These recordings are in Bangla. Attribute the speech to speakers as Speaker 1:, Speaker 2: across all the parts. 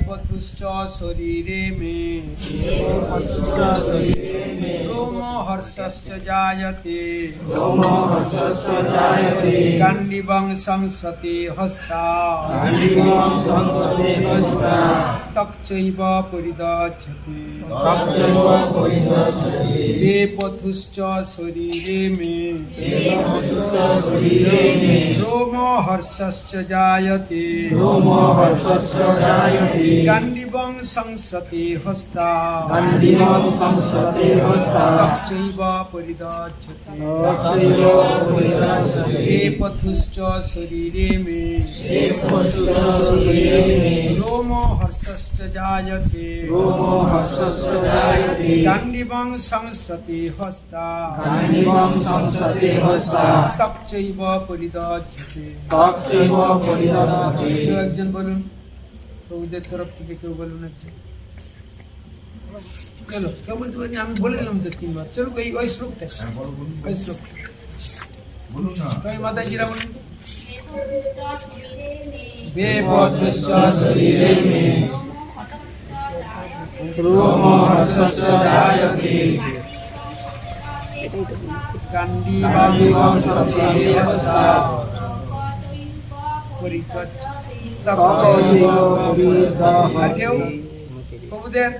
Speaker 1: पतुश्च शरीरे मे रोम हर्षश्च जायते गाण्डीवं संसृते हस्ता तच्चैव परिदच्छते मे पतुश्च शरीरे मे रोम हर्षश्च जायते गाण्डीवं संसृते हस्ता तच्चैव परिदच्छते हे पथुश्च शरीरे मे रोम हर्षश्च जायते गाण्डीवं संसृते हस्ता तच्चैव परिदच्छते একজন বলুন প্রভুদের তরফ থেকে কেউ বলুন একজন চলো কেউ বলতে পারি আমি বলে দিলাম তো তিনবার চলো ওই শ্লোকটা ওই শ্লোকটা বলুন না তাই মাতাজিরা বলুন বেপদুশ্চ শরীরে মে রোম হর্ষশ্চ জায়তে গাণ্ডীবং সংসৃতে হস্তা পরিদচ্ছতে আর কেউ প্রভুদের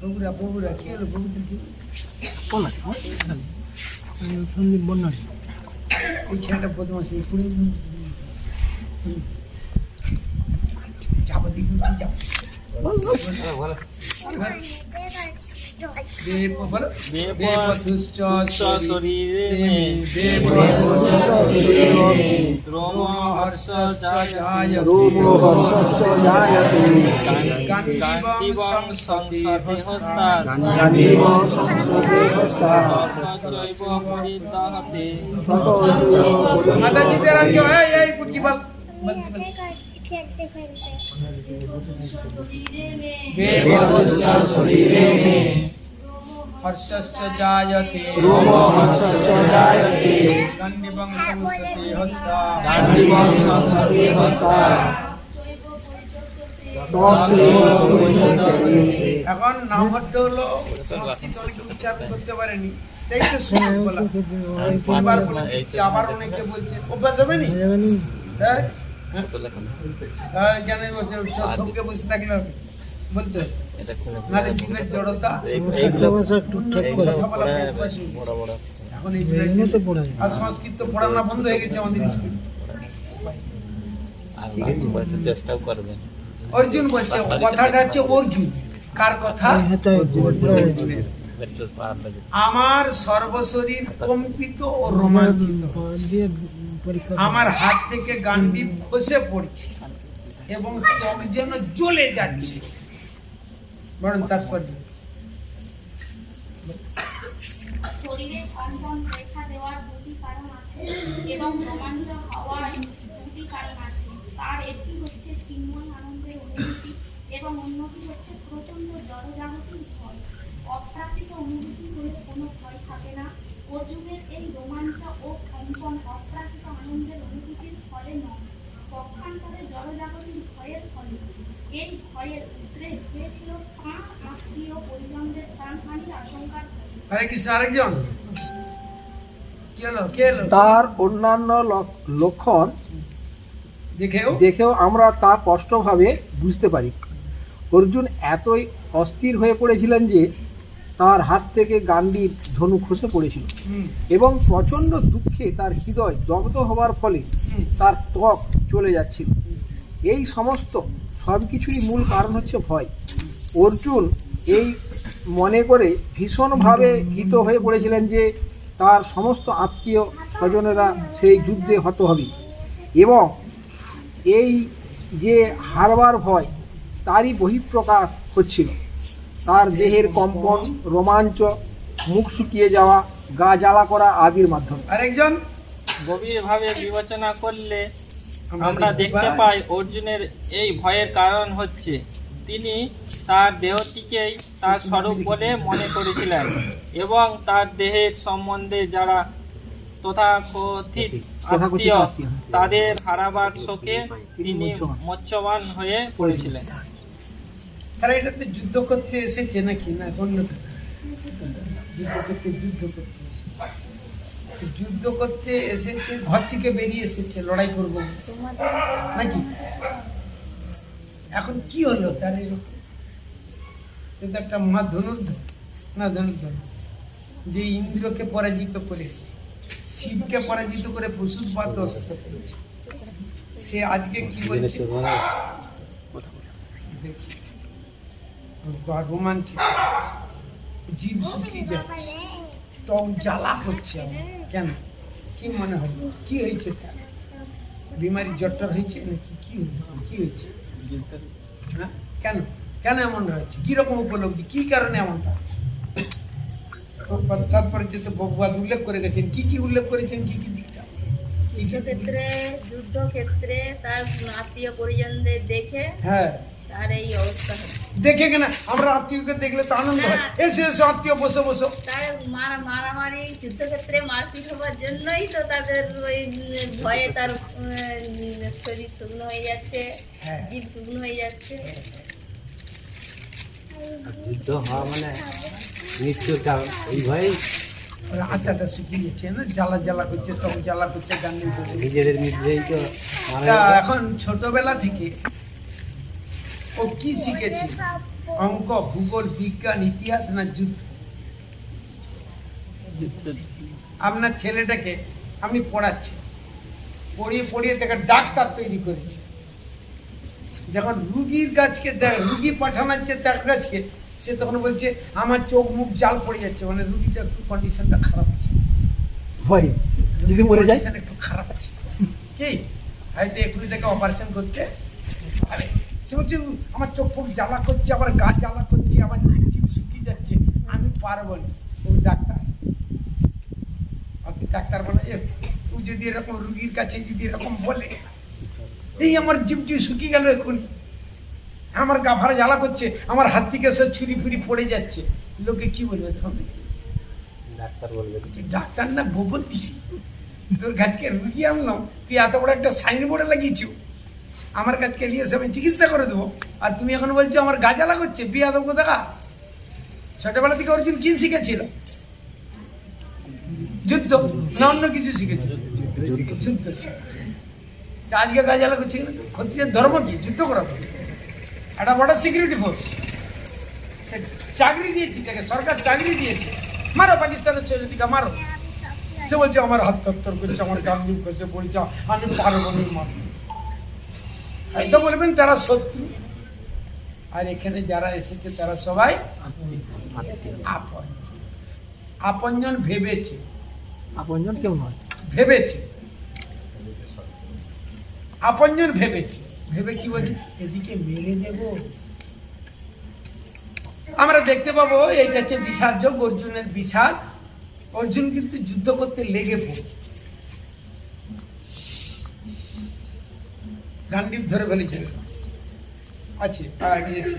Speaker 1: প্রভুরা কি হলো প্রভুদের কি ওই ছেলেটা বদমাশি যাবো দেখুন যাবো বেপথুশ্চ শরীরে রোম হর্ষশ্চ জায়তে গাণ্ডীবং সংসৃতে হস্তা তচ্চৈব পরিদহতে মাতাজিদের আগে এই কি বল বেপথুশ্চ শরীরে মে हर्षश्च जायते गाण्डीवं संसृते हस्ता এখন নামটা হলো সংস্কৃত অনেকে উচ্চারণ করতে পারেনি তাই তো শুনে বলা তিনবার বলে আবার অনেকে বলছে অভ্যাস হবে নি হ্যাঁ কেন বলছে সবকে বসে থাকলে হবে বলতে নালে জিভের জড়তা এখন আর সংস্কৃত পড়ানো বন্ধ হয়ে গেছে আমাদের স্কুলে
Speaker 2: চেষ্টাও করবেন
Speaker 1: অর্জুন বলছে কথাটা হচ্ছে অর্জুন কার কথা আমার সর্বশরীর কম্পিত ও রোমাঞ্চিত আমার হাত থেকে গাণ্ডীব খসে পড়ছে এবং ত্বক যেন জ্বলে যাচ্ছে বরং তাৎপর্য
Speaker 3: শরীরে কম্পন দেখা দেওয়ার দুটি কারণ আছে এবং রোমাঞ্চ হওয়ার দুটি কারণ আছে তার একটি হচ্ছে চিন্ময় আনন্দের অনুভূতি এবং অন্যটি হচ্ছে প্রচন্ড জড়জাগতিক ভয় অপ্রাকৃত অনুভূতি হলে কোনো ভয় থাকে না অর্জুনের এই রোমাঞ্চ ও কম্পন অপ্রাকৃত আনন্দের অনুভূতির ফলে নয় পক্ষান্তরে জড়জাগতিক ভয়ের ফলে এই ভয়ের উদ্রেক হয়েছিল তাঁর আত্মীয় পরিজনদের প্রাণহানির আশঙ্কার ফলে।
Speaker 1: হরে কৃষ্ণ আরেকজন
Speaker 4: তার অন্যান্য লক্ষণ দেখেও আমরা তা স্পষ্টভাবে বুঝতে পারি। অর্জুন এতই অস্থির হয়ে পড়েছিলেন যে তার হাত থেকে গাণ্ডীব ধনু খসে পড়েছিল এবং প্রচণ্ড দুঃখে তার হৃদয় দগ্ধ হওয়ার ফলে তার ত্বক চলে যাচ্ছিল। এই সমস্ত সবকিছুরই মূল কারণ হচ্ছে ভয়। অর্জুন এই মনে করে ভীষণভাবে ভীত হয়ে পড়েছিলেন যে তার সমস্ত আত্মীয় স্বজনেরা সেই যুদ্ধে হত হবে এবং এই যে হারবার ভয় তারই বহিঃপ্রকাশ হচ্ছিল। তার দেহের কম্পন, রোমাঞ্চ, মুখ শুকিয়ে যাওয়া, গা জ্বালা করা আদির মাধ্যমে।
Speaker 1: আরেকজন
Speaker 2: গভীরভাবে বিবেচনা করলে আমরা দেখতে পাই অর্জুনের এই ভয়ের কারণ হচ্ছে তিনি তার দেহটিকেই তার স্বরূপ বলে মনে করেছিলেন এবং তার দেহের সম্বন্ধে যারা তথাকথিত আত্মীয় তাদের হারাবার শোকে তিনি মৎস্যবান হয়ে পড়েছিলেন।
Speaker 1: তাহলে এটাতে যুদ্ধ করতে এসেছে নাকি না অন্য কিছু? যুদ্ধ করতে এসেছে, যুদ্ধ করতে এসেছে, ঘর থেকে বেরিয়ে এসেছে লড়াই করবো নাকি? এখন কি হলো তার এরকম? সে তো একটা মহা ধনুর্ধর না, ধনুর্ধর যে ইন্দ্রকে পরাজিত করেছে, শিবকে পরাজিত করে পশুপাত অস্ত্র করেছে, সে আজকে কি বলছে দেখি, রোমাঞ্চিত, জীব শুকিয়ে যাচ্ছে, ত্বক জ্বালা করছে আমার। কেন? কি মনে হয় কি হয়েছে তার? বিমারি জট্টর হয়েছে নাকি? কি হয়েছে? হ্যাঁ, কেন কেন এমন হয়েছে? কিরকম উপলব্ধি, কি কারণে এমনটা? তারপরে যেহেতু ভগবান উল্লেখ করে গেছেন, কি উল্লেখ করেছেন, কি দিকটা?
Speaker 5: যুদ্ধক্ষেত্রে তার আত্মীয় পরিজনদের দেখে
Speaker 1: হ্যাঁ,
Speaker 5: তার এই অবস্থা হয়।
Speaker 1: দেখে কেনা আমরা আত্মীয়কে দেখলে তো আনন্দ হয়, এসো আত্মীয় বসো।
Speaker 5: তার মারামারি যুদ্ধক্ষেত্রে মারপিট হওয়ার জন্যই তো তাদের ওই ভয়ে তার শরীর শুকনো হয়ে যাচ্ছে,
Speaker 1: হ্যাঁ।
Speaker 5: জীব শুকনো হয়ে যাচ্ছে।
Speaker 6: যুদ্ধ হওয়া মানে মৃত্যুর কারণ, এই ভয়েই
Speaker 1: আত্মাটা শুকিয়ে যাচ্ছে না, জ্বালা করছে, ত্বক জ্বালা করছে, গান
Speaker 6: নিজেদের মৃত্যুই তো মারা
Speaker 1: তা
Speaker 6: যাবে।
Speaker 1: এখন ছোটবেলা থেকে ও কি শিখেছে? অঙ্ক, ভূগোল, বিজ্ঞান, ইতিহাস না যুদ্ধ? আপনার ছেলেটাকে আপনি পড়াচ্ছেন, পড়িয়ে তাকে ডাক্তার তৈরি করেছে। যখন রুগীর কাছকে রুগী পাঠানোচ্ছে তার কাছকে, সে তখন বলছে আমার চোখ মুখ জাল পড়ে যাচ্ছে, মানে রুগীটা একটু কন্ডিশনটা খারাপ আছে,
Speaker 4: ভয় যদি মরে যায়।
Speaker 1: condition একটু খারাপ আছে, কি হয়তো এখনই তাকে অপারেশন করতে পারে। সে বলছে আমার চোখ মুখ জ্বালা করছে, আমার গা জ্বালা করছে, আমার জিভ শুকিয়ে যাচ্ছে, আমি পারবো না। ও ডাক্তার, আপনি ডাক্তার বলে তুই যদি এরকম রুগীর কাছে যদি এরকম বলে, এই আমার জিভ শুকিয়ে গেল, এখন আমার গা ভাড়া জ্বালা করছে, আমার হাত থেকে সব ছুরি ফুরি পড়ে যাচ্ছে, লোকে কি বলবে তখন?
Speaker 6: ডাক্তার বলবে
Speaker 1: ডাক্তার না ভূপতি, তোর কাছকে রুগী আনলাম, তুই এত বড় একটা সাইনবোর্ডে লাগিয়েছো, আমার কাছকে নিয়ে এসে আমি চিকিৎসা করে দেবো, আর তুমি এখন বলছো আমার গা জ্বালা করছে। বিয়ে আদব দেখা। ছোটবেলা থেকে অর্জুন কি শিখেছিল? যুদ্ধ না অন্য কিছু শিখেছিল? যুদ্ধ শিখেছে। তা আজকে গা জ্বালা করছে কিনা? ক্ষত্রিয়ের ধর্ম কি? যুদ্ধ করা। একটা বড় সিকিউরিটি ফোর্স, সে চাকরি দিয়েছি তাকে, সরকার চাকরি দিয়েছে, মারো পাকিস্তানের সৈনিককে মারো। সে বলছে আমার হাত থরথর করছে, আমার গান্ধী খসে পড়েছে, আমি পারবো না মারবো। হয়তো বলবেন তারা শত্রু, আর এখানে যারা এসেছে তারা সবাই আপন। আপনজন ভেবেছে,
Speaker 4: আপনজন কেউ নয়,
Speaker 1: ভেবেছে, আপনজন ভেবেছে, ভেবে কি বলছে এদিকে মেরে দেব। আমরা দেখতে পাবো এইটা হচ্ছে বিষাদ যোগ, অর্জুনের বিষাদ। অর্জুন কিন্তু যুদ্ধ করতে লেগে পড়ে, গান্ডীব ধরে ফেলেছিল, আছে গিয়েছে,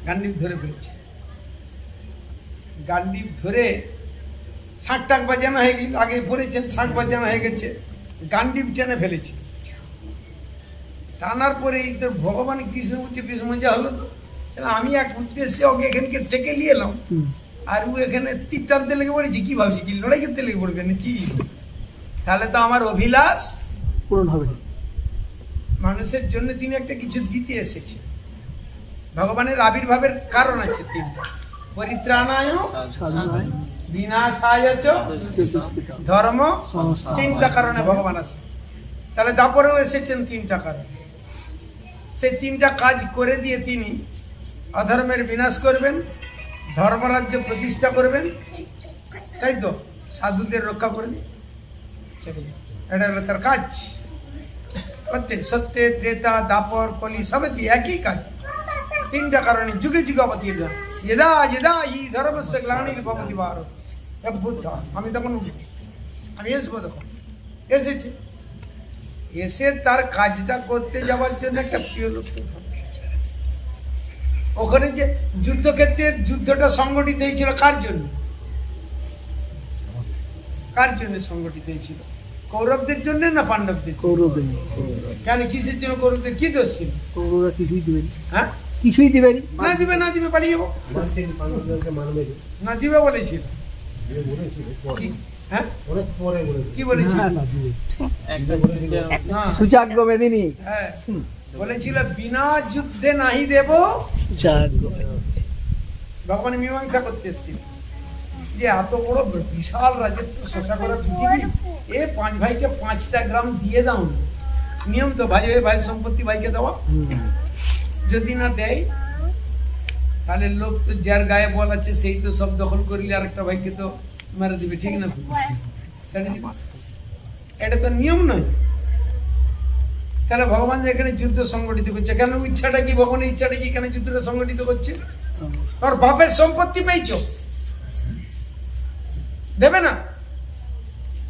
Speaker 1: গান্ডীব ধরে ফেলেছে, গান্ডীব ধরে শাঁখ টাক বাজানো হয়ে গেল, আগে পড়েছেন শাঁখ বাজানো হয়ে গেছে, গান্ডীব টেনে ফেলেছে। টানার পরে এই তোর ভগবান কৃষ্ণ বলছে মজা হলো তো, আমি এক উদ্দেশ্যে ওকে এখানকে টেকে নিয়ে এলাম, আর ও এখানে তীর টানতে লেগে পড়েছে, কি ভাবছি কি লড়াই করতে লেগে পড়বে না কি? তাহলে তো আমার অভিলাষ
Speaker 4: পূরণ হবে।
Speaker 1: মানুষের জন্য তিনি একটা কিছু দিতে এসেছে। ভগবানের আবির্ভাবের কারণ আছে তিনটা, পরিত্রাণায়, বিনাশায় চ ধর্ম, তিনটা কারণে ভগবান আছে। তাহলে তারপরেও এসেছেন তিনটা কারণ, সেই তিনটা কাজ করে দিয়ে তিনি অধর্মের বিনাশ করবেন, ধর্মরাজ্য প্রতিষ্ঠা করবেন, তাই তো, সাধুদের রক্ষা করে দিয়ে, এটা হলো তার কাজ। প্রত্যেক সত্যে, ত্রেতা, দাপর, কলি সবে দিয়ে একই কাজ। তিনটা কারণে যুগে যুগে অবতীর যান, যদা যদা ই ধর্মস্য গ্লানির্ভবতি ভারত। বুদ্ধ, আমি তখন আমি আসবো, তখন এসেছে, এসে তার কাজটা করতে যাওয়ার জন্য একটা প্রিয় লোক। ওখানে যে যুদ্ধক্ষেত্রের যুদ্ধটা সংগঠিত হয়েছিল কার জন্য? কার জন্য সংগঠিত হয়েছিল? কৌরবদের জন্য না পাণ্ডবদের?
Speaker 4: কৌরবদের
Speaker 1: কেন, কিসের জন্য? কৌরবদের কি দোষ ছিল?
Speaker 4: কৌরবরা কিছুই দিবেন,
Speaker 1: হ্যাঁ,
Speaker 4: কিছুই দিবেন
Speaker 1: না দিবে পালিয়ে যাবো, না দিবে বলেছিল। হ্যাঁ, কি বলেছিল? না,
Speaker 4: সুচাগ্য মেদিনী,
Speaker 1: হ্যাঁ, বলেছিল বিনা যুদ্ধে নাহি দেব। ভগবান মীমাংসা করতে এসেছিল যে এত বড় বিশাল রাজত্ব শোষা করা পৃথিবী, এ 5 ভাইকে 5টা গ্রাম দিয়ে দাও না। নিয়ম তো ভাই ভাই সম্পত্তি ভাইকে দেওয়া, যদি না দেয় তাহলে লোক তো যার গায়ে বল আছে সেই তো সব দখল করিলে আরেকটা ভাইকে তো মেরে দিবে, ঠিক না? এটা তো নিয়ম নয়। তাহলে ভগবান যেখানে যুদ্ধ সংগঠিত করছে, কেন ইচ্ছাটা কি, ভগবানের ইচ্ছাটা কি কেন যুদ্ধটা সংগঠিত করছে? তোর বাপের সম্পত্তি পেয়েছ, দেবে না?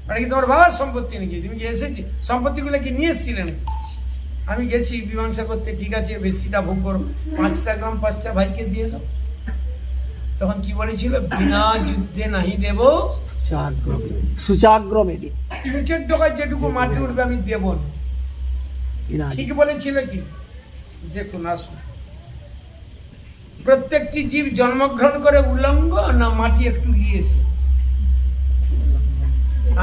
Speaker 1: এটা কি তোমার বাবার সম্পত্তি নাকি? তুমি কি এসেছি সম্পত্তিগুলো কি নিয়ে এসেছিলে নাকি? আমি গেছি মীমাংসা করতে, ঠিক আছে বেশিটা ভোগ করো, 5টা গ্রাম 5টা ভাইকে দিয়ে দাও। তখন কি বলেছিল? বিনা যুদ্ধে নাহি দেব
Speaker 4: সুচাগ্র মেদিনী।
Speaker 1: সূচের ডোকায় যেটুকু মাটি উঠবে আমি দেব না। ঠিক বলেছিল কি? দেখুন আসুন, প্রত্যেকটি জীব জন্মগ্রহণ করে উলঙ্গ না মাটি একটু নিয়েছে?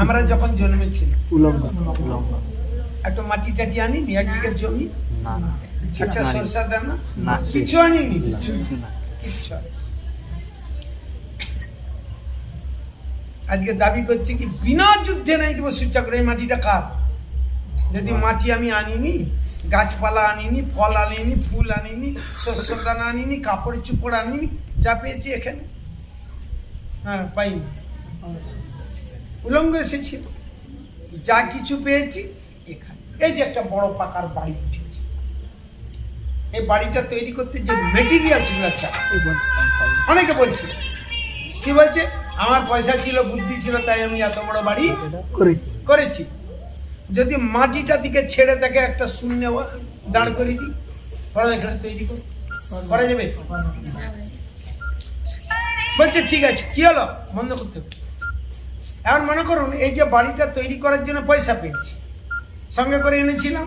Speaker 1: আমরা যখন জন্মেছিলাম
Speaker 4: উলঙ্গ,
Speaker 1: একটা মাটি টাটি আনিনি, 1 বিঘা জমি, একটা সরষা দানা,
Speaker 6: না।
Speaker 1: কিছু আনিনি, কিচ্ছু আনিনি। আজকে দাবি করছে কি বিনা যুদ্ধে নাই দেবো সূচাগ্র। এই মাটিটা কার? যদি মাটি আমি আনিনি, গাছপালা আনিনি, ফল আনিনি, ফুল আনিনি, শস্য দানা আনিনি, কাপড় চুপড় আনিনি, যা পেয়েছি এখানে, হ্যাঁ পাইনি, উলঙ্গ এসেছিল, যা কিছু পেয়েছি এখানে। এই যে একটা বড় পাকার বাড়ি উঠেছে, এই বাড়িটা তৈরি করতে যে মেটেরিয়ালস গুলো চাই, অনেকে বলছে কি বলছে, আমার পয়সা ছিল, বুদ্ধি ছিল, তাই আমি এত বড় বাড়ি করেছি। যদি মাটিটা দিকে ছেড়ে তাকে একটা শূন্য দাঁড় করে দিই, এখানে তৈরি করা যাবে? বলছে ঠিক আছে, কি হলো, বন্ধ করতে হবে। এখন মনে করুন এই যে বাড়িটা তৈরি করার জন্য পয়সা পেয়েছি, সঙ্গে করে এনেছিলাম,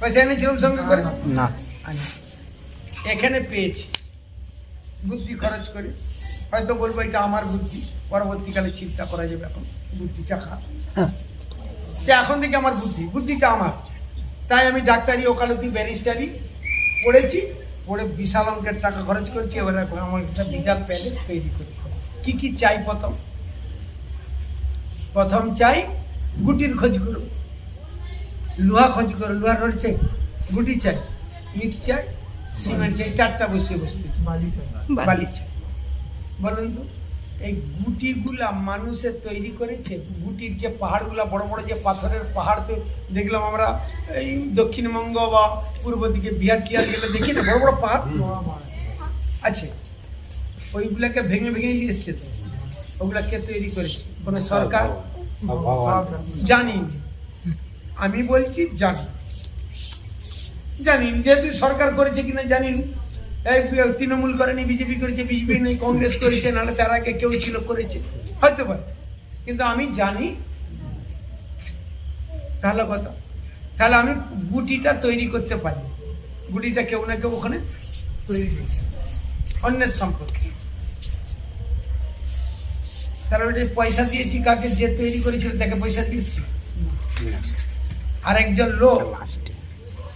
Speaker 1: পয়সা এনেছিলাম সঙ্গে করে
Speaker 6: না,
Speaker 1: এখানে পেয়েছি বুদ্ধি খরচ করে, হয়তো বলবো এটা আমার বুদ্ধি, পরবর্তীকালে চিন্তা করা যাবে, এখন বুদ্ধিটা খারাপ, এখন থেকে আমার বুদ্ধিটা আমার, তাই আমি ডাক্তারি, ওকালতি, ব্যারিস্টারি পড়েছি, পড়ে বিশাল অঙ্কের টাকা খরচ করছি। এবার আমার একটা বিশাল প্যালেস তৈরি করি। কি কি চাই? প্রথম চাই গুটির খোঁজ করো, লোহা খোঁজ করো, লোহার রড চাই, গুটি চাই, ইট চাই, সিমেন্ট চাই, 4টা বসে বালি চাই। বলুন তো এই গুটিগুলা মানুষে তৈরি করেছে? গুটির যে পাহাড়গুলা, বড় বড় যে পাথরের পাহাড় তো দেখলাম আমরা এই দক্ষিণবঙ্গ বা পূর্ব দিকে বিহার টিহার গেলে দেখি না, বড় বড় পাহাড় আছে, ওইগুলাকে ভেঙে ভেঙে নিয়ে এসছে। তো ওগুলা কে তৈরি করেছে? কোনো সরকার? জানি, আমি বলছি জানি, যেহেতু সরকার করেছে কিনা জানি, তৃণমূল করেনি, বিজেপি করেছে, বিজেপি নেই, কংগ্রেস করেছে, নাহলে তার আগে কেউ ছিল করেছে, হয়তো পারে, কিন্তু আমি জানি। ভালো কথা, তাহলে আমি গুটিটা তৈরি করতে পারি, গুটিটা কেউ না কেউ ওখানে তৈরি করছে, অন্যের সম্পত্তি। তাহলে ওটা পয়সা দিয়েছি কাকে? যে তৈরি করেছিল তাকে পয়সা দিয়েছি। আর একজন লোক,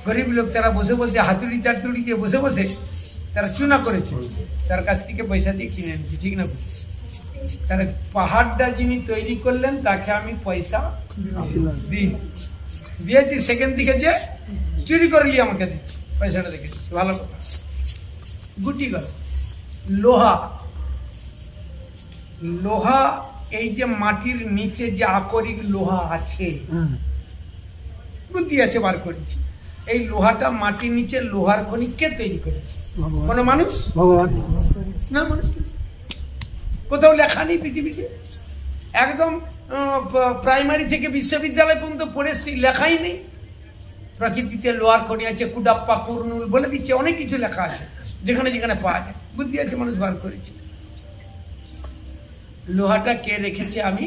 Speaker 1: গরিব লোক, তারা বসে বসে হাতুড়ি টাতুড়ি দিয়ে বসে বসে তারা চুনা করেছে, তার কাছ থেকে পয়সা দিয়ে কিনে এনেছি, ঠিক না? তাহলে পাহাড়টা যিনি তৈরি করলেন তাকে আমি পয়সা দিয়েছি, সেখান থেকে যে চুরি করে নিয়ে আমাকে দিচ্ছি, পয়সাটা দেখে দিচ্ছি, ভালো কথা। গুটি গেল। লোহা, এই যে মাটির নিচে যে আকরিক লোহা আছে, বুদ্ধি আছে, বার করেছি। এই লোহাটা মাটির নিচে লোহার খনি কে তৈরি করেছে? কোন মানুষ?
Speaker 4: ভগবান
Speaker 1: না, মানুষ কোথাও লেখা নেই পৃথিবীতে, একদম প্রাইমারি থেকে বিশ্ববিদ্যালয় পর্যন্ত পড়েছি, লেখাই নেই। প্রকৃতিতে লোহার খনি আছে, কুডাপ্পা, কুরনুল বলে দিচ্ছে, অনেক কিছু লেখা আছে, যেখানে যেখানে পাওয়া যায়। বুদ্ধি আছে, মানুষ বার করেছে। লোহাটা কে রেখেছে আমি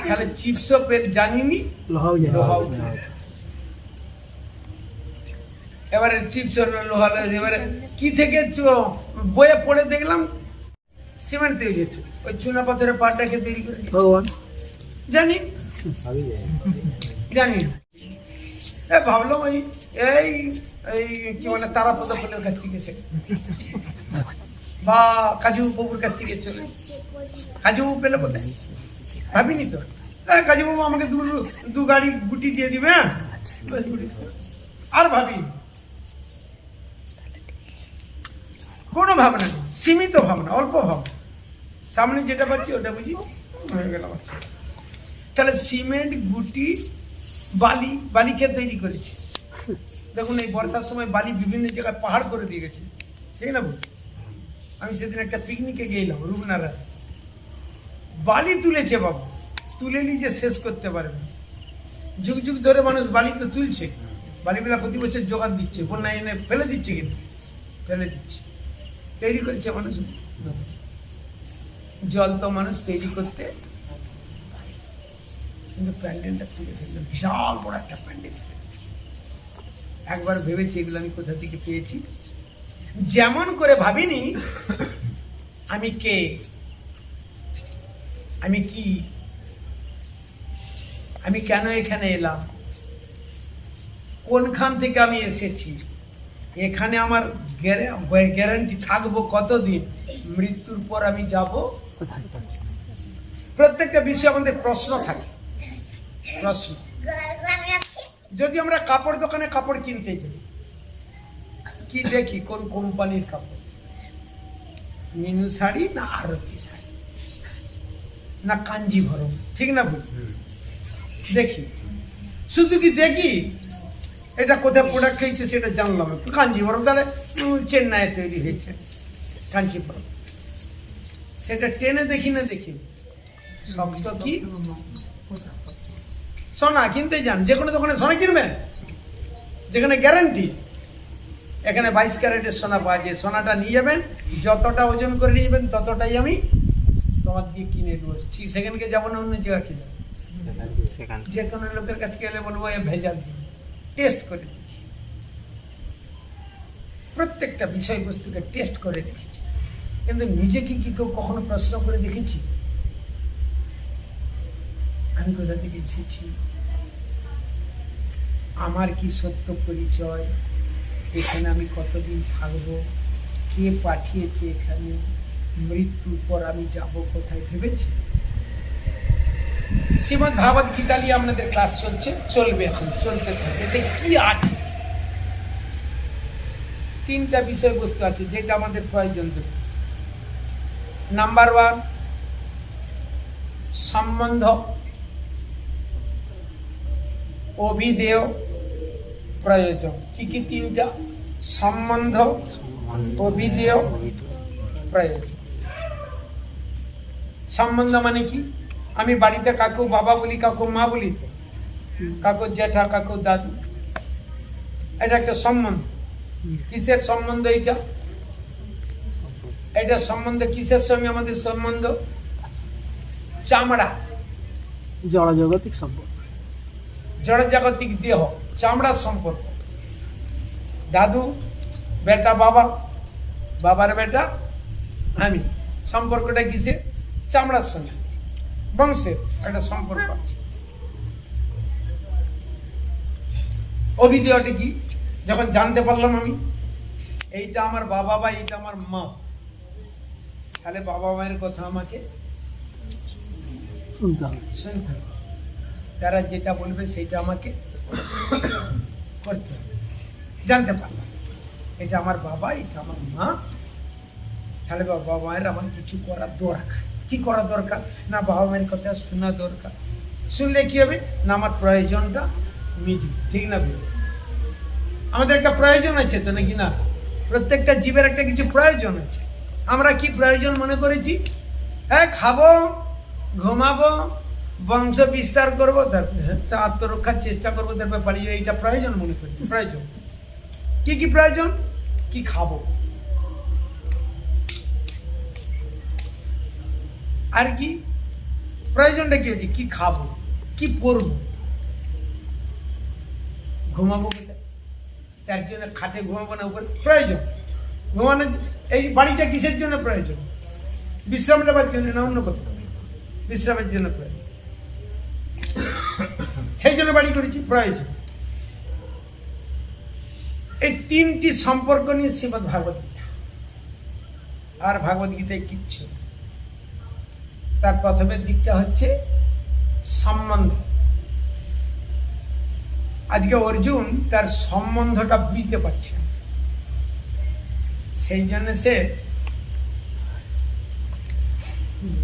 Speaker 1: তাহলে চিপসও জানিনি,
Speaker 4: লোহাও যায়।
Speaker 1: লোহাও জানি। এবারে চিপস লোহা, এবারে কি থেকে বইয়ে পড়ে দেখলাম সিমেন্ট তৈরি হচ্ছে, ওই চুনা পাথরের পাটটাকে তৈরি করে দিচ্ছে।
Speaker 4: ভগবান
Speaker 1: জানি
Speaker 6: সবই যায়।
Speaker 1: জানি না। ভাবলাম এই এই এই কি মানে তারাপদ ফলের কাছ থেকে শেখে বা কাজু বাবুর কাছ থেকে চলে। কাজু বাবু পেলে কোথায় ভাবিনি তো। কাজু বাবু আমাকে দু গাড়ি গুটি দিয়ে দিবে, হ্যাঁ ব্যাস গুটি। আর ভাবি কোনো ভাবনা নেই, সীমিত ভাবনা, অল্প ভাবনা, সামনে যেটা পাচ্ছি ওটা বুঝি হয়ে গেল। তাহলে সিমেন্ট গুটি বালি, বালি কে তৈরি করেছে? দেখুন এই বর্ষার সময় বালি বিভিন্ন জায়গায় পাহাড় করে দিয়ে গেছে, ঠিক না? আমি সেদিন একটা পিকনিকে গেলাম রূপনারায়ণ, বালি তুলেছে বাবু, তুলে নিয়ে যে শেষ করতে পারবে। যুগ যুগ ধরে মানুষ বালি তো তুলছে, বালিগুলা প্রতি বছর জোগাড় দিচ্ছে, বন্যা এনে ফেলে দিচ্ছে, কিন্তু ফেলে দিচ্ছে। তৈরি করেছে মানুষ, জল তো মানুষ তৈরি করতে, কিন্তু প্যান্ডেলটা তুলে ফেললো, বিশাল বড় একটা প্যান্ডেল। একবার ভেবেছি এগুলো আমি কোথা থেকে পেয়েছি, যেমন করে ভাবিনি আমি কে, আমি কি, আমি কেন এখানে এলাম, কোনখান থেকে আমি এসেছি, এখানে আমার গ্যারান্টি থাকবো কতদিন, মৃত্যুর পর আমি যাব। প্রত্যেকটা বিষয়ে আমাদের প্রশ্ন থাকে, প্রশ্ন। যদি আমরা কাপড় দোকানে কাপড় কিনতে যাই, কি দেখি কোন কোম্পানির কাপড়, মিনু শাড়ি না আরতি শাড়ি না কাঞ্জিভরম, ঠিক না বল? দেখি, শুধু কি দেখি এটা কোথায় প্রোডাক্ট হয়েছে সেটা জানলাম একটু, কাঞ্জিভরম তাহলে চেন্নাইয়ে তৈরি হয়েছে কাঞ্জিভরম, সেটা টেনে দেখি না দেখি। শব্দ কি? সোনা কিনতে যান, যে কোনো দোকানে সোনা কিনবেন যেখানে গ্যারান্টি, এখানে 22 ক্যারেটের সোনা পাওয়া যায়, সোনাটা নিয়ে যাবেন, যতটা ওজন করে নিয়ে যাবেন ততটাই আমি তোমার দিয়ে কিনে দেবো। ঠিক সেখানকে যেমন অন্য জায়গা কিনে, যে কোনো লোকের কাছে গেলে বলবো এ ভেজাল দিন, টেস্ট করে দিচ্ছি, প্রত্যেকটা বিষয়বস্তুকে টেস্ট করে দেখেছি। কিন্তু নিজেকে কি কেউ কখনো প্রশ্ন করে দেখেছি আমি কোথা থেকে এসেছি, আমার কি সত্য পরিচয়, এখানে আমি কতদিন থাকবো, কে পাঠিয়েছে এখানে, মৃত্যুর পর আমি যাব কোথায় ভেবেছি? শ্রীমদ্ ভাগবত গীতা নিয়ে আপনাদের ক্লাস চলছে, চলবে, এখন চলতে থাকে। এতে কি আছে? 3টা বিষয়বস্তু আছে যেটা আমাদের প্রয়োজন। নাম্বার 1 সম্বন্ধ, অভিধেয়, প্রয়োজন। কি কি 3টা? সম্বন্ধ, অভিধেয়, প্রয়োজন। সম্বন্ধ মানে কি? আমি বাড়িতে কাকু বাবা বলি, কাকু মা বলি, কাকু জ্যাঠা, কাকু দাদু, এটা একটা সম্বন্ধ। কিসের সম্বন্ধ এটা? এটা সম্বন্ধ কিসের সঙ্গে আমাদের সম্বন্ধ? চামড়া,
Speaker 4: জড়জাগতিক সম্পর্ক,
Speaker 1: জড়জাগতিক দেহ, চামড়ার সম্পর্ক। দাদু বেটা বাবা, বাবার বেটা আমি, সম্পর্কটা কিসে? চামড়ার সঙ্গে, বংশের একটা সম্পর্ক আছে। অভিধেয়টা কি? যখন জানতে পারলাম আমি এইটা আমার বাবা বা এইটা আমার মা, তাহলে বাবা মায়ের কথা আমাকে
Speaker 4: শুনতে হবে।
Speaker 1: শুনতে হবে, তারা যেটা বলবে সেইটা আমাকে করতে হবে। জানতে পারলাম এটা আমার বাবা, এটা আমার মা, তাহলে বাবা মায়ের আমার কিছু করা দরকার। কি করা দরকার? না বাবা মায়ের কথা শোনা দরকার। শুনলে কি হবে? না আমার প্রয়োজনটা মিটবে, ঠিক না? আমাদের একটা প্রয়োজন আছে তো, নাকি না? প্রত্যেকটা জীবের একটা কিছু প্রয়োজন আছে। আমরা কি প্রয়োজন মনে করেছি? হ্যাঁ, খাবো, ঘুমাবো, বংশ বিস্তার করবো, তারপরে আত্মরক্ষার চেষ্টা করবো, তারপরে বাড়ি যাবো, এইটা প্রয়োজন মনে করেছি। প্রয়োজন কি কি প্রয়োজন? কি খাবো, আর কি প্রয়োজনটা কি হচ্ছে, কি খাবো, কি পরবো, ঘুমাবো কোথায়, তার জন্য খাটে ঘুমাবো না উপরে, প্রয়োজন ঘুমানো। এই বাড়িটা কিসের জন্য প্রয়োজন, বিশ্রাম নেবার জন্য না অন্য কোথাও, বিশ্রামের জন্য প্রয়োজন, সেই জন্য বাড়ি করেছি, প্রয়োজন। এই তিনটি সম্পর্ক নিয়ে শ্রীমদ্ ভাগবত গীতা, আর ভাগবত গীতায় কিচ্ছু। তার প্রথমের দিকটা হচ্ছে সম্বন্ধ। আজকে অর্জুন তার সম্বন্ধটা বুঝতে পারছে না, সেই জন্য সে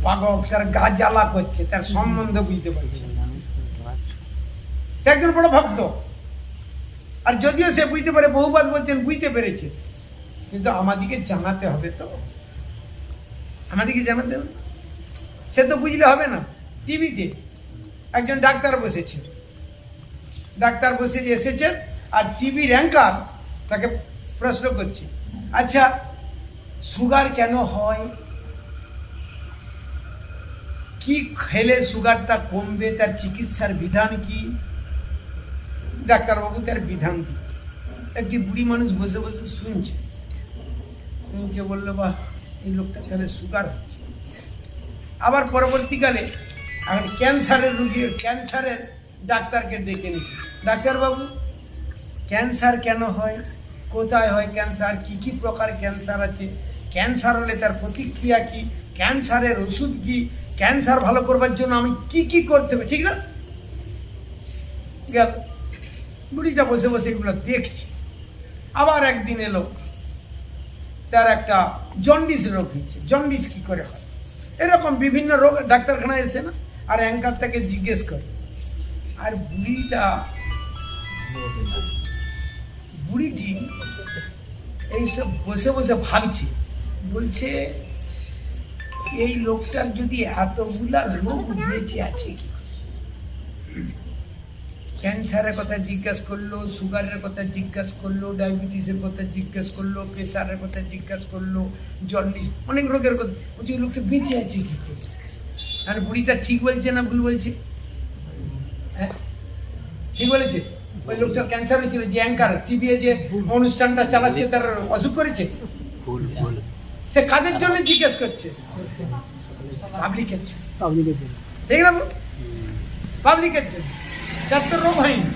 Speaker 1: পাগল, তার গা জ্বালা করছে, তার সম্বন্ধ বুঝতে পারছে না। সে একজন বড় ভক্ত, আর যদিও সে বুঝতে পারে, বহুবার বলছেন বুঝতে পেরেছে, কিন্তু আমাদেরকে জানাতে হবে, তো আমাদেরকে জানাতে হবে, সে তো বুঝলে হবে না। টিভিতে একজন ডাক্তার বসেছে, ডাক্তার বসে এসেছেন, আর টিভির অ্যাঙ্কার তাকে প্রশ্ন করছে, আচ্ছা সুগার কেন হয়, কি খেলে সুগারটা কমবে, তার চিকিৎসার বিধান কি? ডাক্তারবাবু তার বিধান কি? একটি বুড়ি মানুষ বসে বসে শুনছে, বললো বাহ, এই লোকটা তাহলে সুগার হচ্ছে। আবার পরবর্তীকালে এখন ক্যান্সারের রুগী, ক্যান্সারের ডাক্তারকে ডেকে নিচ্ছে, ডাক্তারবাবু ক্যান্সার কেন হয়, কোথায় হয় ক্যান্সার, কি কি প্রকার ক্যান্সার আছে, ক্যান্সার হলে তার প্রতিক্রিয়া কি, ক্যান্সারের ওষুধ কি, ক্যান্সার ভালো করবার জন্য আমি কি কি করতে হবে, ঠিক না? গেল, বুড়িটা বসে বসে এগুলো দেখছি। আবার একদিন এলো, তার একটা জন্ডিস রোগ হয়েছে। জন্ডিস কি করে হয়, এরকম বিভিন্ন রোগ ডাক্তারখানায় এসে না, আর অ্যাঙ্কার তাকে জিজ্ঞেস করে, আর বুড়িটি এইসব বসে বসে ভাবছে, বলছে এই লোকটার যদি এতগুলা রোগ বেঁচে আছে কি, ক্যান্সারের কথা জিজ্ঞাসা করলো, সুগারের কথা জিজ্ঞাসা করলো, ডায়াবেটিসের কথা জিজ্ঞাসা করলো, প্রেসারের কথা জিজ্ঞাসা করলো, জন্ডিস, অনেক রোগের কথা বলছে, ওই লোকটা বেঁচে আছে কি করে? আর বুড়িটা ঠিক বলছে না ভুল বলছে? হ্যাঁ ঠিক বলেছে। ওই লোকটার ক্যান্সার হয়েছিল, যে অ্যাঙ্কার টিভি যে অনুষ্ঠানটা চালাচ্ছে, তার অসুখ করেছে, সে কাদের জন্য জিজ্ঞেস করছে? পাবলিকের জন্য, ঠিক না? পাবলিকের জন্য, যার তো রোগ হয়নি।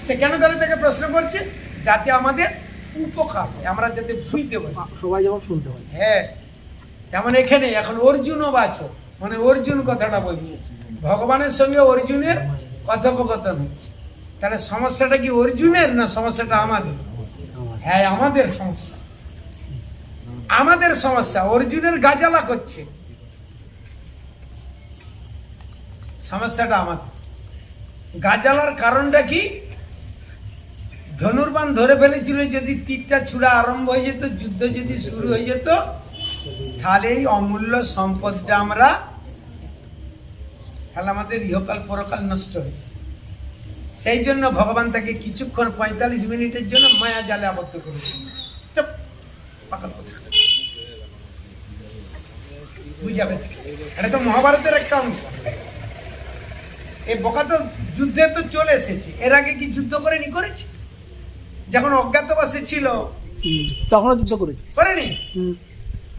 Speaker 1: সে কেন তাহলে তাকে প্রশ্ন করছে? যাতে আমাদের উপকার হয়, আমরা যাতে বুঝতে পারি,
Speaker 4: সবাই যেমন শুনতে হয়।
Speaker 1: হ্যাঁ, যেমন এখানে এখন অর্জুনও বাঁচো, মানে অর্জুন কথাটা বলছে, ভগবানের সঙ্গে অর্জুনের কথোপকথন হচ্ছে। তাহলে সমস্যাটা কি অর্জুনের, না সমস্যাটা আমাদের? হ্যাঁ, আমাদের সমস্যা, আমাদের সমস্যা। অর্জুনের গাজালা করছে, সমস্যাটা আমাদের। গাজালার কারণটা কি? ধনুর্বাণ ধরে ফেলেছিল, যদি তীরটা ছুড়া আরম্ভ হয়ে যেত, যুদ্ধ যদি শুরু হয়ে যেত, তাহলে এই অমূল্য সম্পদটা আমরা, তাহলে আমাদের ইহকাল পরকাল নষ্ট হয়ে যায়। সেই জন্য ভগবান তাকে কিছুক্ষণ 45 মিনিটের জন্য মায়া জালে আবদ্ধ করেছিল। বুঝাবে, এটা তো মহাভারতের একটা অংশ। এই বোকা তো যুদ্ধে তো চলে এসেছে, এর আগে কি যুদ্ধ করেনি? করেছে। যখন অজ্ঞাতবাসে ছিল
Speaker 4: তখনও যুদ্ধ
Speaker 1: করেনি?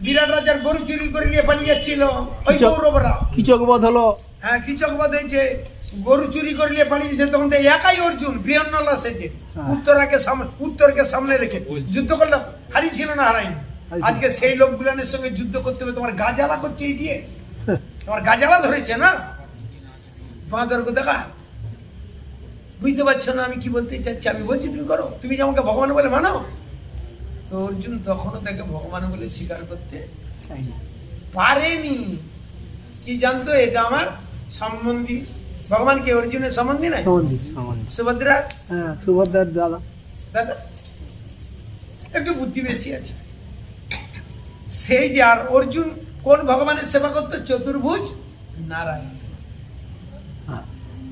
Speaker 1: বিরাট রাজার গরু চুরি করে নিয়ে পালিয়ে যাচ্ছিল ওই কৌরবরা,
Speaker 4: কিচকবধ হলো।
Speaker 1: হ্যাঁ, কিচকবধ হয়েছে, গরু চুরি করে নিয়ে পালিয়ে যাচ্ছে। তখন তো একাই অর্জুন বৃহন্নলা সেজে উত্তরকে সামনে রেখে যুদ্ধ করলাম, হারিয়েছিল না? হারাইনি। আজকে সেই লোকগুলানের সঙ্গে যুদ্ধ করতে হবে, তোমার গাজালা করছে, এই দিয়ে তোমার গাজালা ধরেছে না, বাঁদর গো দেখা, বুঝতে পারছো না আমি কি বলতে চাচ্ছি? আমি বলছি তুমি করো, তুমি যে আমাকে ভগবান বলে মানো। তো অর্জুন তখনও তাকে ভগবান বলে স্বীকার করতে পারেনি। কি জানতো? এটা আমার সম্বন্ধী। ভগবান কি অর্জুনের সম্বন্ধী নাই? সুভদ্রা,
Speaker 4: হ্যাঁ, সুভদ্রার দাদা।
Speaker 1: দাদা একটু বুদ্ধি বেশি আছে। সেই যে, আর অর্জুন কোন ভগবানের সেবা করতো? চতুর্ভুজ নারায়ণ।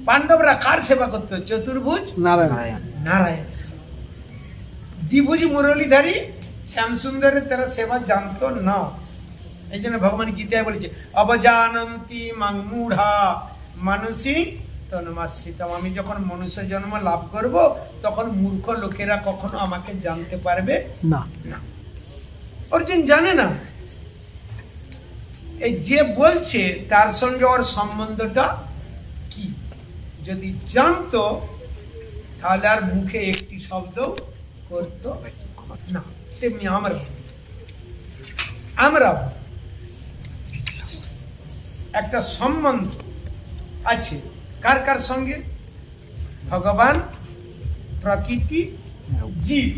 Speaker 1: পাণ্ডবরা কার সেবা করতো? চতুর্ভুজ
Speaker 4: নারায়ণ।
Speaker 1: নারায়ণ। দ্বিভুজ মুরলীধারী শ্যামসুন্দরের তারা সেবা জানতো না। এই জন্য ভগবান গীতায় বলেছে অবজানন্তি মাং মূঢ়া মানসী তন্মাশ্রিতম। আমি যখন মনুষ্য জন্ম লাভ করব তখন মূর্খ লোকেরা কখনো আমাকে জানতে পারবে
Speaker 4: না।
Speaker 1: না। অর্জুন জানে না, এই যে বলছে তার সঙ্গে ওর সম্বন্ধটা কি। যদি জানতো তাহলে আর মুখে একটি শব্দ করতো না। তেমনি আমরা একটা সম্বন্ধ আছে কার কার সঙ্গে? ভগবান, প্রকৃতি, জীব।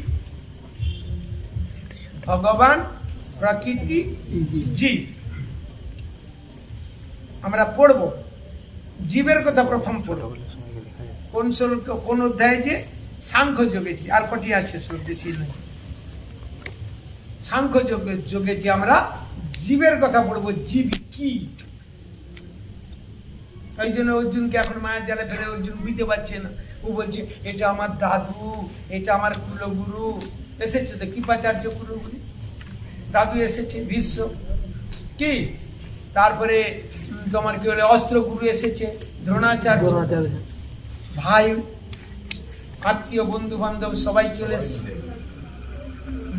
Speaker 1: ভগবান, প্রকৃতি, জীব। আমরা পড়ব জীবের কথা প্রথম পড়ব। কোন অধ্যায়? যে সাংখ্য যোগে। আর কটি আছে? সব বেশি নাই। সাংখ্য যোগে যে আমরা জীবের কথা পড়বো। জীব কি? ওই জন্য অর্জুনকে এখন মায়ের জালে ফেলে অর্জুন বুঝতে পারছে না। ও বলছে এটা আমার দাদু, এটা আমার কুলগুরু। এসেছে তো কৃপাচার্য কুলগুরু, দাদু এসেছে ভীষ্ম, কি তারপরে তোমার কি বলে অস্ত্রগুরু এসেছে দ্রোণাচার্য, ভাই আত্মীয় বন্ধু বান্ধব সবাই চলে এসছে।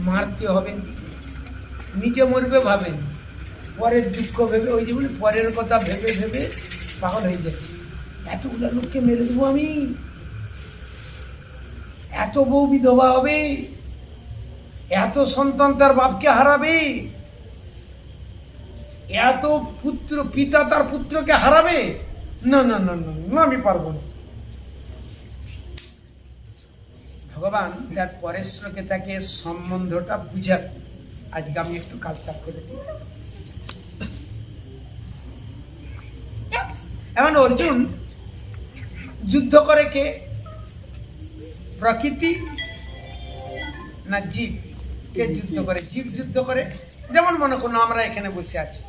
Speaker 1: মারতে হবে, নিজে মরবে ভাবেন, পরের দুঃখ ভেবে, ওই যেমন পরের কথা ভেবে ভেবে পাগল হয়ে যাচ্ছে। এতগুলো লোককে মেরে দেবো আমি, এত বউ বিধবা হবে, এত সন্তান তার বাপকে হারাবে, এত পুত্র পিতা তার পুত্রকে হারাবে। না না না না, আমি পারবো না। ভগবান তার পরের শ্লোকে তাকে সম্বন্ধটা বুঝাবে। আজকে আমি একটু কালচার করে দিই। এখন অর্জুন যুদ্ধ করে কে? প্রকৃতি না জীব? কে যুদ্ধ করে? জীব যুদ্ধ করে। যেমন মনে করুন আমরা এখানে বসে আছি,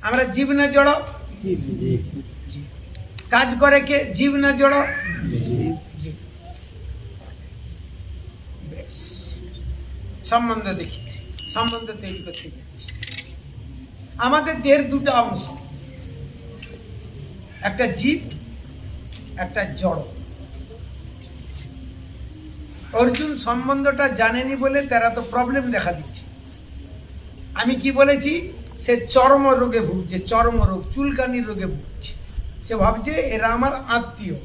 Speaker 1: আমরা জীব না জড়? কাজ করে কে? জীব না জড়? জীব। বেশ, সম্বন্ধ দেখি, সম্বন্ধ তৈরি করতে যাচ্ছি। আমাদের দেহের দুটো অংশ, একটা জীব, একটা জড়। অর্জুন সম্বন্ধটা জানেনি বলে তারা তো প্রবলেম দেখা দিচ্ছে। আমি কি বলেছি? সে চর্ম রোগে ভুগছে, চর্ম রোগ, চুলকানির রোগে ভুগছে। সে ভাবছে এরা আমার আত্মীয়।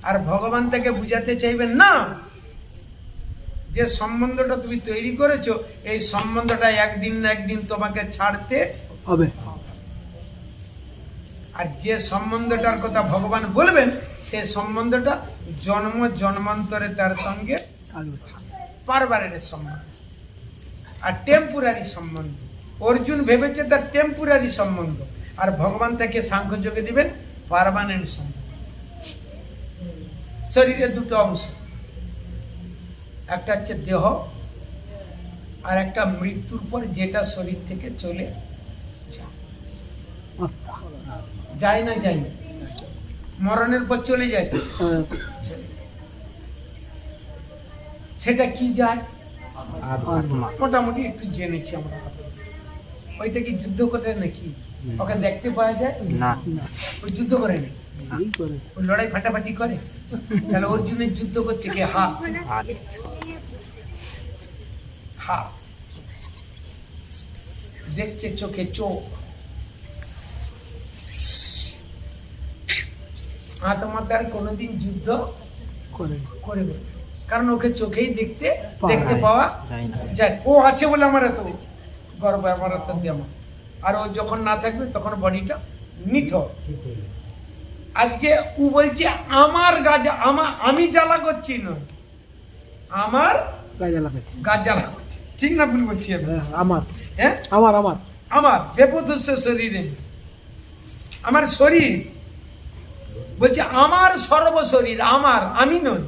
Speaker 1: আর ভগবান তাকে বুঝাতে চাইবেন না, যে সম্বন্ধটা তুমি তৈরি করেছো, এই সম্বন্ধটা একদিন না একদিন তোমাকে ছাড়তে
Speaker 4: হবে।
Speaker 1: আর যে সম্বন্ধটার কথা ভগবান বলবেন, সে সম্বন্ধটা জন্ম জন্মান্তরে তার সঙ্গে পারবারের সম্বন্ধ, আর টেম্পোরারি সম্বন্ধ। অর্জুন ভেবেছে তার টেম্পোরারি সম্বন্ধ, আর ভগবান তাকে সাংখ্য যোগে দিবেন পার্মানেন্ট সম্বন্ধ। শরীরের দুটো অংশ, একটা হচ্ছে দেহ, আর একটা মৃত্যুর পর যেটা শরীর থেকে চলে যায় না, যায় না, মরণের পর চলে যায়। সেটা কি যায়? মোটামুটি একটু জেনেছি আমরা। ওইটা কি যুদ্ধ করে নাকি? ওকে দেখতে পাওয়া যায় না? ওই যুদ্ধ করে না, ওই লড়াই ফাটাফাটি করে। তাহলে অর্জুনের যুদ্ধ করছে কে? হাত। হাত দেখছে, চোখে চোখ। হাত মাতার কোনোদিন যুদ্ধ করে, কারণ ওকে চোখেই দেখতে পাওয়া যায়। ও আছে বলে আমার এত গর্ব, আমার এত দেওয়া। আর ও যখন না থাকবে তখন বডিটা নিথ। আজকে ও বলছে আমার গাজা, আমি জ্বালা করছি না, আমার গাছ জ্বালা করছি। ঠিক না ভুল বলছি?
Speaker 4: আমার,
Speaker 1: হ্যাঁ, আমার বেপদস্য শরীরে, আমার শরীর বলছে আমার সর্বশরীর আমার, আমি নই।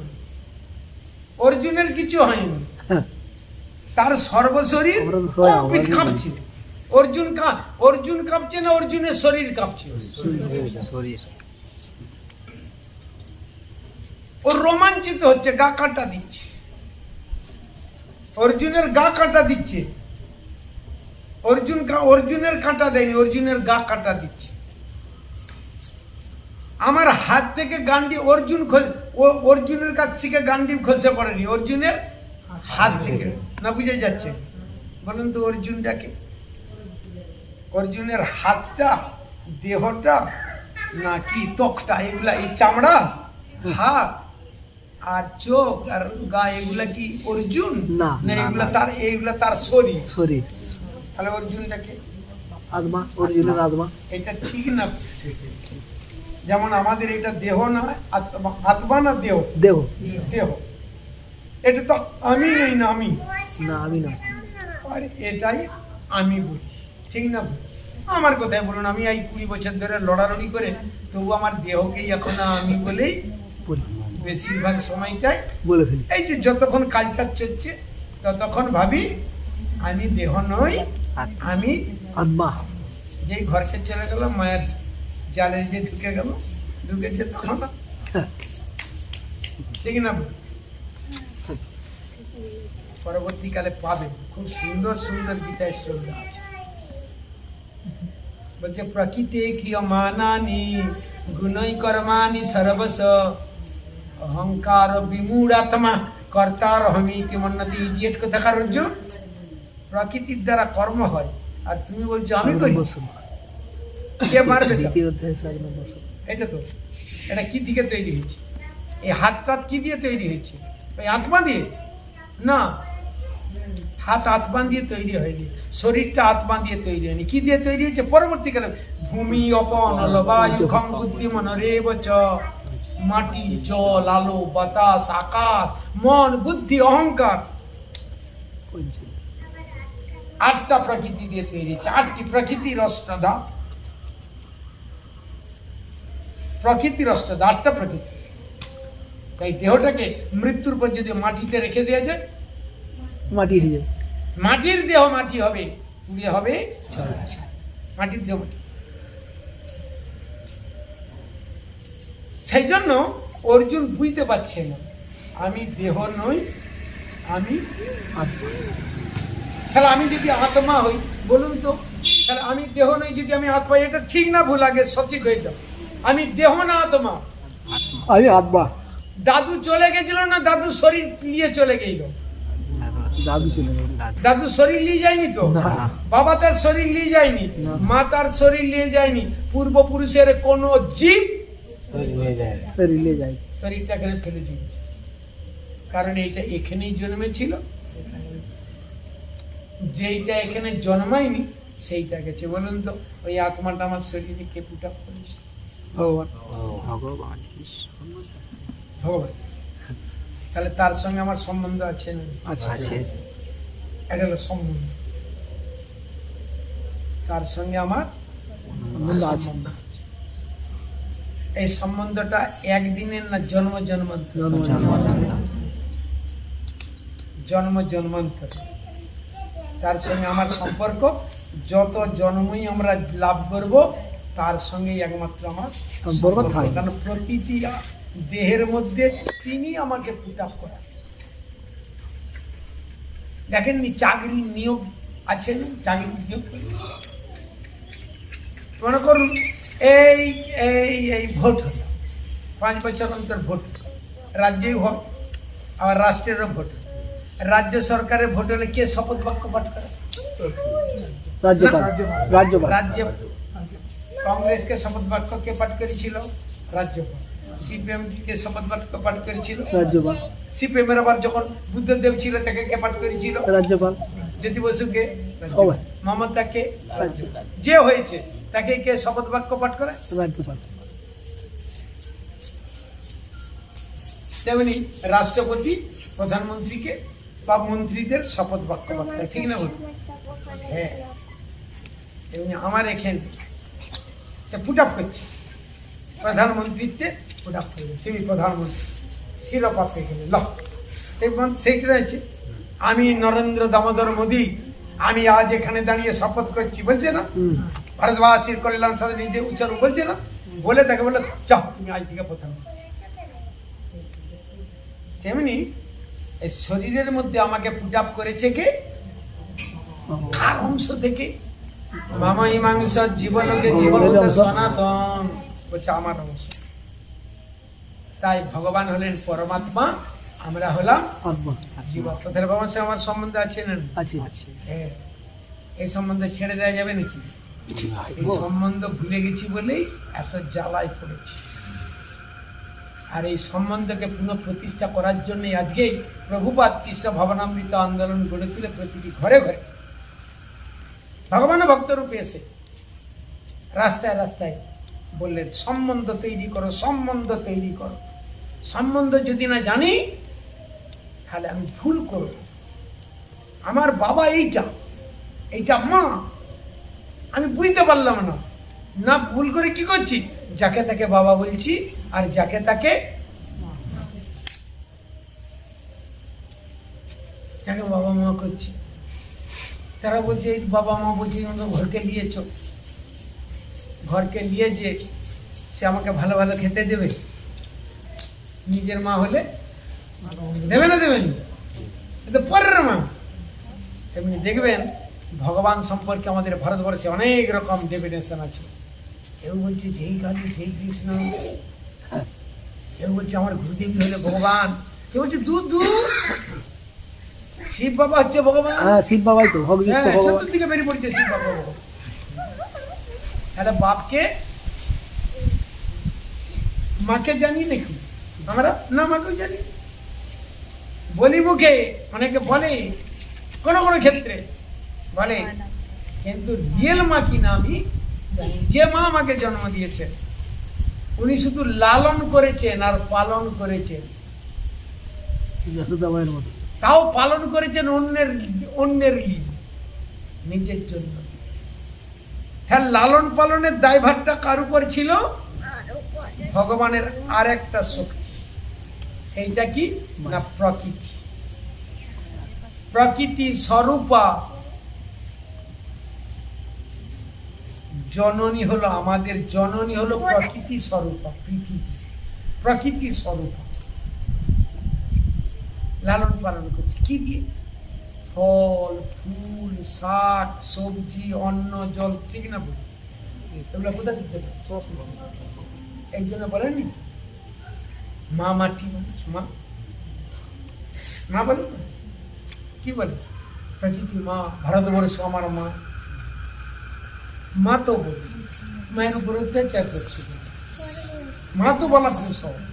Speaker 1: অর্জুনের কিছু হয়নি, তার সর্বশরীর কাঁপছে। অর্জুন কাঁপছে না, অর্জুনের শরীর কাঁপছে। ও রোমাঞ্চিত হচ্ছে, গা কাঁটা দিচ্ছে। অর্জুনের গা কাঁটা দিচ্ছে। অর্জুনের কাঁটা দেয়নি, অর্জুনের গা কাঁটা দিচ্ছে। আমার হাত থেকে গান্ডি অর্জুনের কাছ থেকে গান্ডীব খসে পড়েনি, অর্জুনের হাত থেকে। না বুঝে যাচ্ছে? বলুন তো অর্জুনটাকে, অর্জুনের হাতটা, দেহটা নাকি ত্বকটা, এগুলা এই চামড়া, হাত আর চোখ আর গা, এগুলা কি অর্জুন?
Speaker 4: না,
Speaker 1: না, এগুলা তার শরীর। তাহলে অর্জুনটাকে
Speaker 4: আত্মা, অর্জুনের আত্মা।
Speaker 1: এটা ঠিক না? যেমন আমাদের এটা দেহ না, আত্মা না দেহ?
Speaker 4: দেহ।
Speaker 1: দেহ, এটা তো আমি নেই না, আমি
Speaker 4: না, আমি না।
Speaker 1: আর এটাই আমি বলি, ঠিক না? আমার কথাই বলুন, আমি এই 20 বছর ধরে লড়ালড়ি করে তবু আমার দেহকেই এখন আমি বলেই বেশিরভাগ সময়টাই
Speaker 4: বলে ফেলি।
Speaker 1: এই যে যতক্ষণ কালচার চলছে ততক্ষণ ভাবি আমি দেহ নই, আমি
Speaker 4: আত্মা।
Speaker 1: যেই ঘরকে চলে গেল, মায়ের জালে যে ঢুকেছে তখন, ঠিক না? পরবর্তীকালে পাবে খুব সুন্দর সুন্দর গীতায় শ্লোক আছে, বলছে প্রকৃতি ক্রিয়মানানি গুণই কর্মাণি সর্বস অহংকার বিমূঢ়াত্মা কর্তার হমিতি মন্নতি। ইডিয়েট কোথাকার অর্জুন? প্রকৃতির দ্বারা কর্ম হয় আর তুমি বলছো আমি করি। কে মারবে? এটা তো, এটা কি থেকে তৈরি হয়েছে? এই হাতটা কি দিয়ে তৈরি হয়েছে? ওই আত্মা দিয়ে? না, হাত আত্মা দিয়ে তৈরি হয়নি, শরীরটা আত্মা দিয়ে তৈরি হয়নি। কি দিয়ে তৈরি হয়েছে? পরবর্তীকালে ভূমি অপন বায়ু খম বুদ্ধি মনরেব চ, মাটি, জল, আলো, বাতাস, আকাশ, মন, বুদ্ধি, অহংকার, 8টা প্রকৃতি দিয়ে তৈরি হয়েছে। 8টি প্রকৃতির অষ্টধা, প্রকৃতির অষ্টধা, 8টা প্রকৃতি। তাই দেহটাকে মৃত্যুর পর যদি মাটিতে রেখে দেওয়া যায়,
Speaker 4: মাটি হয়ে যায়।
Speaker 1: মাটির দেহ মাটি হবে, পুড়িয়ে হবে মাটির দেহ। সেই জন্য অর্জুন বুঝতে পারছে না আমি দেহ নই, আমি আত্মা। তাহলে আমি যদি আত্মা হই, বলুন তো, তাহলে আমি দেহ নই যদি আমি আত্মা, এটা ঠিক না ভুল? আগে সঠিক হয়ে যাও। আমি দেহ না আত্মা?
Speaker 4: আমি আত্মা।
Speaker 1: দাদু চলে গেছিল না, দাদু শরীর নিয়ে চলে গেল?
Speaker 4: দাদু চলে গেল।
Speaker 1: দাদু শরীর নিয়ে যায়নি তো? বাবা তার শরীর নিয়ে যায়নি, মা তার শরীর নিয়ে যায়নি, পূর্বপুরুষের কোন জীব
Speaker 4: শরীরে যায়,
Speaker 1: শরীরটাকে ফেলে দিয়েছে। কারণ এইটা এখানেই জন্মেছিল, যেইটা এখানে জন্মায়নি সেইটা গেছে। বলুন তো, ওই আত্মাটা আমার শরীরে কে পুট আপ করেছে? ভগবান। ভগবান। তাহলে তার সঙ্গে আমার সম্বন্ধ আছে না?
Speaker 4: আছে।
Speaker 1: এটা হলো সম্বন্ধ, তার সঙ্গে আমার সম্বন্ধ আছে। এই সম্বন্ধটা একদিনের না, জন্ম জন্মান্তর। তার সঙ্গে আমার সম্পর্ক যত জন্মই আমরা লাভ করব তার সঙ্গে একমাত্র আমার
Speaker 4: সম্পর্ক থাকে।
Speaker 1: কারণ প্রতিটি দেহের মধ্যে তিনি আমাকে পুট আপ করেন। দেখেননি চাকরি নিয়োগ আছে না, চাকরি নিয়োগ মনে করুন এই এই এই ভোট হলো, 5 বছর অন্তর ভোট, রাজ্যেই হয় আবার রাষ্ট্রেরও ভোট। রাজ্য সরকারের ভোট হলে কে শপথ বাক্য পাঠ করে? রাজ্য কংগ্রেসকে শপথ বাক্য কে পাঠ করেছিল? রাজ্যপাল। সিপিএম কে শপথ বাক্য পাঠ করেছিল?
Speaker 4: রাজ্যপাল।
Speaker 1: সিপিএম এর আবার যখন বুদ্ধদেব ছিল তাকে কে পাঠ করেছিল?
Speaker 4: রাজ্যপাল।
Speaker 1: জ্যোতি বসুকে, মমতাকে, যে হয়েছে তাকে কে শপথ বাক্য পাঠ করে?
Speaker 4: রাজ্যপাল।
Speaker 1: তেমনি রাষ্ট্রপতি প্রধানমন্ত্রীকে বা মন্ত্রীদের শপথ বাক্য পাঠ করে, ঠিক না বলুন? হ্যাঁ, এমনি আমার এখানে সে পুট আপ করছে, প্রধানমন্ত্রীতে পুট আপ করবে, তিনি প্রধানমন্ত্রী শিরোপা পেয়ে গেলে সেইটা রয়েছে। আমি নরেন্দ্র দামোদর মোদী, আমি আজ এখানে দাঁড়িয়ে শপথ করছি, বলছে না? ভারতবাসীর কল্যাণ সাথে নিজে উচ্চারণ বলছে না? বলে তাকে বলে যাও তুমি আজ থেকে প্রধানমন্ত্রী। তেমনি এই শরীরের মধ্যে আমাকে পুট আপ করেছে কে? তার অংশ থেকে মামা হিমাংস জীবনকে জীবন সনাতন বলছে আমার অংশ। তাই ভগবান হলেন পরমাত্মা, আমরা হলাম জীবাত্মা। তাহলে বাবার সাথে আমার সম্বন্ধ আছে না? হ্যাঁ, এই সম্বন্ধে ছেড়ে দেওয়া যাবে নাকি? এই সম্বন্ধ ভুলে গেছি বলেই এত জ্বালায় পড়েছি। আর এই সম্বন্ধকে পুনঃ প্রতিষ্ঠা করার জন্য আজকে প্রভুপাদ কৃষ্ণ ভবনামৃত আন্দোলন গড়ে তুলে প্রতিটি ঘরে ঘরে ভগবান ভক্ত রূপে এসে রাস্তায় রাস্তায় বললেন সম্বন্ধ তৈরি করো, সম্বন্ধ তৈরি করো। সম্বন্ধ যদি না জানি তাহলে আমি ভুল করব। আমার বাবা এইটা, এইটা মা, আমি বুঝতে পারলাম না, না ভুল করে কি করছি, যাকে তাকে বাবা বলছি আর যাকে তাকে তাকে বাবা মা করছি। তারা বলছে এই বাবা মা বলছে ঘরকে নিয়েছ, ঘরকে নিয়ে যে সে আমাকে ভালো ভালো খেতে দেবে, নিজের মা হলে দেবে না, দেবেন কিন্তু পরের মা। এমনি দেখবেন ভগবান সম্পর্কে আমাদের ভারতবর্ষে অনেক রকম ডেফিনেশন আছে। কেউ বলছে যেই কালী সেই কৃষ্ণ, কেউ বলছে আমার গুরুদেবী হলে ভগবান, কেউ বলছে দূর শিব বাবা হচ্ছে ভগবান।
Speaker 4: শিব বাবাই তো
Speaker 1: চতুর্দিকে বেরিয়ে পড়ছে শিব বাবা ভগবান। তাহলে বাপকে মাকে জানি নাকি আমরা? না, মাকেও জানি, বলি মুখে, অনেকে বলে কোন কোন ক্ষেত্রে বলে, কিন্তু রিয়েল মা কি না আমি জানি। যে মা আমাকে জন্ম দিয়েছেন উনি শুধু লালন করেছেন আর পালন করেছেন, তাও পালন করেছেন অন্যের লীলা, নিজের জন্য। হ্যাঁ, লালন পালনের দায়ভারটা কার উপর ছিল? ভগবানের আর একটা শক্তি, সেইটা কি না প্রকৃতি। প্রকৃতি স্বরূপা জননী হলো আমাদের, জননী হলো প্রকৃতি স্বরূপা, পৃথিবী প্রকৃতি স্বরূপা। লালন পালন করছে কি দিয়ে? ফল ফুল শাক সবজি অন্ন জল, ঠিক না? বলি এগুলো কোথা দিতে এই জন্য বলেনি মা মাটি মানুষ, মা মা বলে কি বলে? প্রকৃতি মা, ভারতবর্ষ আমার মা। মা তো বলি মায়ের উপর অত্যাচার করছে, মা তো বলা খুব সহজ,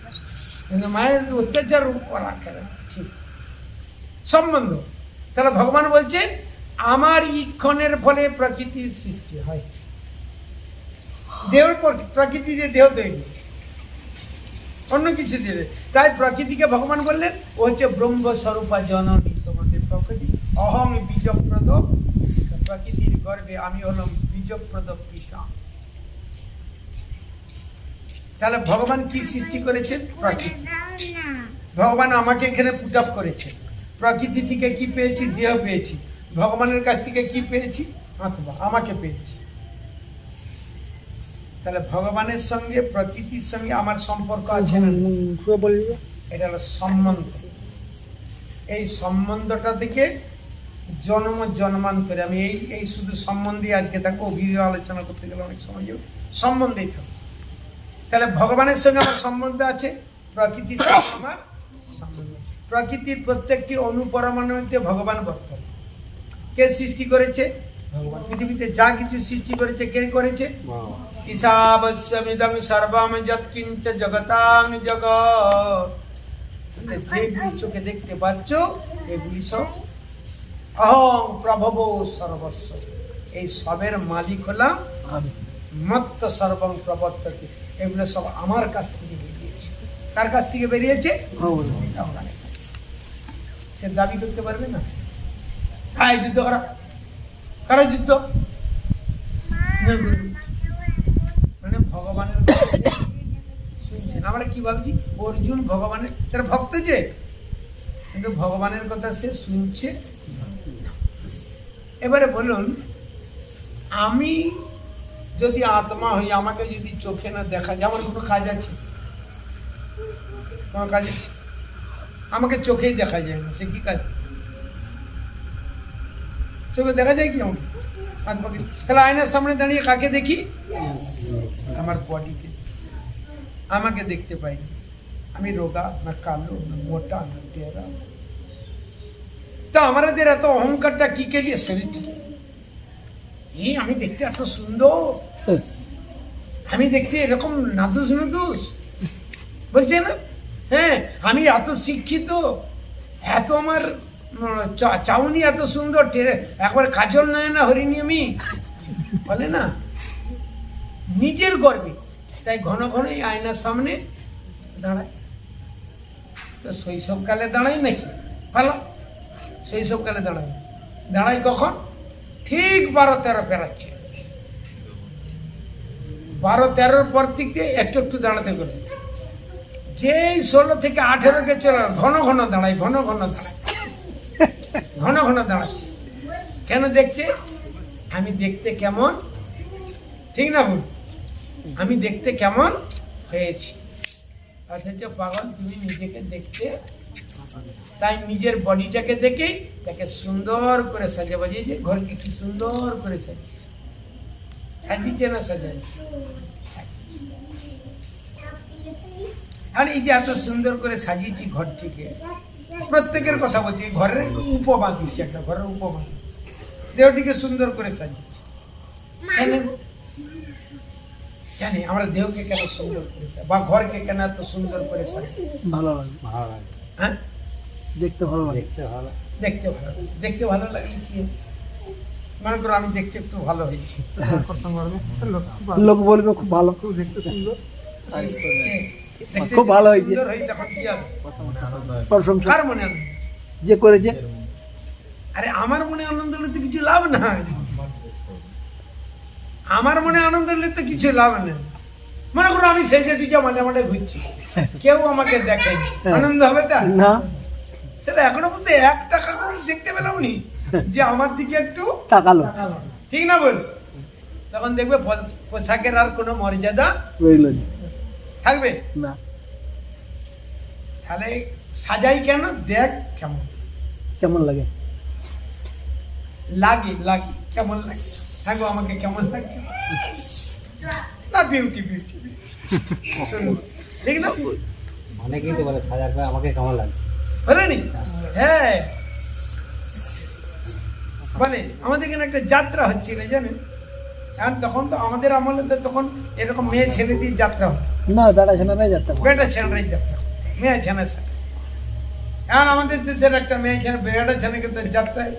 Speaker 1: কিন্তু মায়ের অত্যাচার করা কেন? ঠিক সম্বন্ধ। তাহলে ভগবান বলছেন আমার ইক্ষণের ফলে প্রকৃতির সৃষ্টি হয়। দেহ প্রকৃতি দিয়ে দেহ তৈরি, অন্য কিছু দিয়ে। তাই প্রকৃতিকে ভগবান বললেন ও হচ্ছে ব্রহ্মস্বরূপা জননী, তোমাদের প্রকৃতি। অহং বীজপ্রদ, প্রকৃতির গর্ভে আমি হলাম বীজপ্রদ কৃষ্ণ। তাহলে ভগবান কি সৃষ্টি করেছেন? প্রকৃতি। ভগবান আমাকে এখানে পুট আপ করেছে। প্রকৃতি থেকে কি পেয়েছি? দেহ পেয়েছি। ভগবানের কাছ থেকে কি পেয়েছি? আত্মা, আমাকে পেয়েছি। তাহলে ভগবানের সঙ্গে প্রকৃতির সঙ্গে আমার সম্পর্ক আছে না? এটা হলো সম্বন্ধ। এই সম্বন্ধটা থেকে জন্ম জন্মান্তরে আমি এই শুধু সম্বন্ধে আজকে তাকে অভিযোগ আলোচনা করতে গেলে অনেক সময় সম্বন্ধেই থাকবে। তাহলে ভগবানের সঙ্গে আমার সম্বন্ধ আছে, প্রকৃতির সঙ্গে আমার সম্বন্ধ। প্রকৃতির প্রত্যেকটি অনুপরমাণুতে ভগবান বর্তমান। কে সৃষ্টি করেছে? ভগবান। পৃথিবীতে যা কিছু সৃষ্টি করেছে কে করেছে? ঈশাবস্যমিদং সর্বম যৎকিঞ্চ জগতাং জগৎ। যেগুলি চোখে দেখতে পাচ্ছ এগুলি সব অহং প্রভব সর্বস্ব, এই সবের মালিক হলাম আমি। মত্ত সর্বং প্রবর্ততে, এগুলো সব আমার কাছ থেকে বেরিয়েছে। কার কাছ থেকে বেরিয়েছে? ভগবানের। সে দাবি করতে পারবে না। কায় যুদ্ধ করা, কারো যুদ্ধ মানে ভগবানের শুনছেন। আমরা কি ভাবছি অর্জুন ভগবানের তার ভক্ত, যে কিন্তু ভগবানের কথা সে শুনছে। এবারে বলুন, আমি যদি আত্মা হই, আমাকে যদি চোখে না দেখা যায়, আমার কোনো কাজ আছে? কোনো কাজ আছে? আমাকে চোখেই দেখা যায় না, সে কি কাজ? চোখে দেখা যায় কি আমাকে? হাত পা কেটে। তাহলে আয়নার সামনে দাঁড়িয়ে কাকে দেখি? আমার বডিকে। আমাকে দেখতে পাই না। আমি রোগা না কালো না মোটা না টেরা। তা আমাদের এত অহংকারটা কি কে দিয়ে? শরীরটিকে। এই আমি দেখতে এত সুন্দর, আমি দেখতে এরকম নাদুস নুদুস বলছে না? হ্যাঁ, আমি এত শিক্ষিত, এত আমার চাউনি এত সুন্দর, একবার কাজল নয় না হরিণী আমি বলে না, নিজের গর্বে। তাই ঘন ঘন এই আয়নার সামনে দাঁড়ায়। তো শৈশবকালে দাঁড়াই নাকি? ভালো, শৈশবকালে দাঁড়াই। দাঁড়াই কখন? ঠিক 12-13 পেরাচ্ছে। 12-13 পর থেকে একটু একটু দাঁড়াতে করে। যেই 16 থেকে 18 চলে ঘন ঘন দাঁড়াই, ঘন ঘন দাঁড়াই, ঘন ঘন দাঁড়াচ্ছে। কেন দেখছে? আমি দেখতে কেমন, ঠিক না বল? আমি দেখতে কেমন হয়েছি। অথচ পাগল তুমি নিজেকে দেখতে, তাই নিজের বডিটাকে দেখেই তাকে সুন্দর করে সাজা বাজিয়েছে। ঘরকে কি সুন্দর করে সাজিয়েছে। সাজিয়েছে না সাজাই? আর এই যে এত সুন্দর করে সাজিয়েছি ঘরটিকে, প্রত্যেকের কথা বলছি, ঘরের উপমা দিচ্ছি, একটা ঘরের উপমা। দেহটিকে সুন্দর করে সাজিয়েছি। কেন আমরা দেহকে কেন সুন্দর করে সাজি, বা ঘরকে কেন এত সুন্দর করে সাজি?
Speaker 4: ভালো লাগে,
Speaker 6: ভালো লাগে,
Speaker 1: হ্যাঁ,
Speaker 4: দেখতে ভালো লাগে।
Speaker 6: দেখতে ভালো,
Speaker 1: দেখতে ভালো, দেখতে ভালো লাগলে কি মনে করো আমি দেখতে একটু ভালো হয়েছি,
Speaker 4: লোক বলবে খুব ভালো, খুব দেখতে সুন্দর,
Speaker 1: দেখতে
Speaker 4: খুব ভালো হয়েছে।
Speaker 1: সুন্দর হই, তখন কি হবে?
Speaker 4: প্রশংসা
Speaker 1: কার মনে আনন্দ?
Speaker 4: যে করেছে।
Speaker 1: আরে আমার মনে আনন্দ হলে তো কিছু লাভ নাই। আমার মনে আনন্দ হলে তো কিছু লাভ নেই। মনে করো আমি সেই যেটিকে মানে মানে ঘুরছি, কেউ আমাকে দেখে, আনন্দ হবে তা
Speaker 4: না?
Speaker 1: সেটা এখনো পর্যন্ত 1 টাকা করে দেখতে পেলাম নি যে আমার দিকে একটু
Speaker 4: তাকালো,
Speaker 1: ঠিক না বল? তখন দেখবে পোশাকের আর কোনো মর্যাদা
Speaker 4: রইল
Speaker 1: থাকবে
Speaker 4: না।
Speaker 1: তাহলে সাজাই কেন? দেখ কেমন
Speaker 4: কেমন লাগে,
Speaker 1: লাগে, লাগে কেমন লাগে, থাকো আমাকে কেমন লাগছে না, বিউটি বিউটি ঠিক না?
Speaker 6: অনেকেই তো বলে সাজার পরে আমাকে কেমন লাগছে।
Speaker 1: বলেনি? হ্যাঁ, বলে আমাদের এখানে একটা যাত্রা হচ্ছিল জানেন। এখন তখন তো আমাদের আমলে তো তখন এরকম মেয়ে ছেলে দিয়ে যাত্রা হতো
Speaker 4: না? বেড়া ছেলেরাই যাত্রা করে।
Speaker 1: বেটা ছেলেরাই যাত্রা, মেয়ে ছেলের সাথে। এখন আমাদের দেশের একটা মেয়ে ছেলে, বেটা ছেলেকে তো যাত্রায়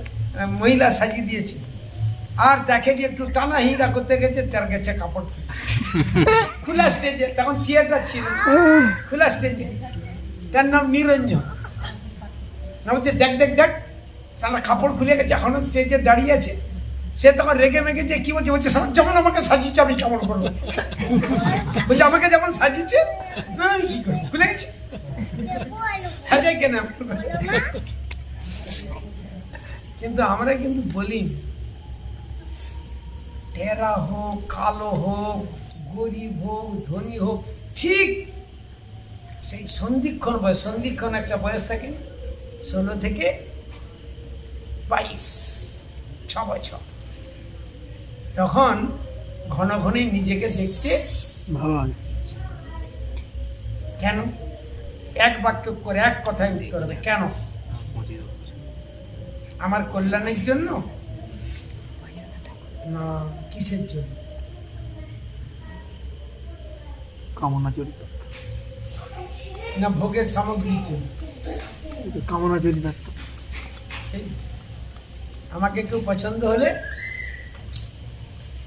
Speaker 1: মহিলা সাজিয়ে দিয়েছে। আর দেখে যে একটু টানা হিঁড়া করতে গেছে, তার গেছে কাপড় খোলা স্টেজে, তখন থিয়েটার ছিল, খোলা স্টেজে। তার নাম নিরঞ্জন। না বলছে দেখ দেখ দেখ, সারা কাপড় খুলে গেছে, এখনো স্টেজে দাঁড়িয়ে আছে। সে তখন রেগে মেগে যে কি বলছে, বলছে যেমন আমাকে সাজিয়েছে আমি কেমন করবো? বলছে আমাকে যেমন সাজিয়েছে না আমি কি করবো, খুলে গেছে সাজাই কেন? কিন্তু আমরা কিন্তু বলি, টেরা হোক, কালো হোক, গরিব হোক, ধনী হোক, ঠিক সেই সন্ধিক্ষণ বয়স, সন্ধিক্ষণ একটা বয়স থাকে 16 থেকে 22, 6 বছর। তখন ঘন ঘনই নিজেকে দেখতে
Speaker 4: ভালো লাগে।
Speaker 1: কেন? এক বাক্য করে, এক কথায় উত্তর হবে। কেন? আমার কল্যাণের জন্য না কিসের জন্য?
Speaker 4: কামনা চরিত,
Speaker 1: না ভোগের সামগ্রীর জন্য?
Speaker 4: কামনা চরিত।
Speaker 1: আমাকে কেউ পছন্দ হলে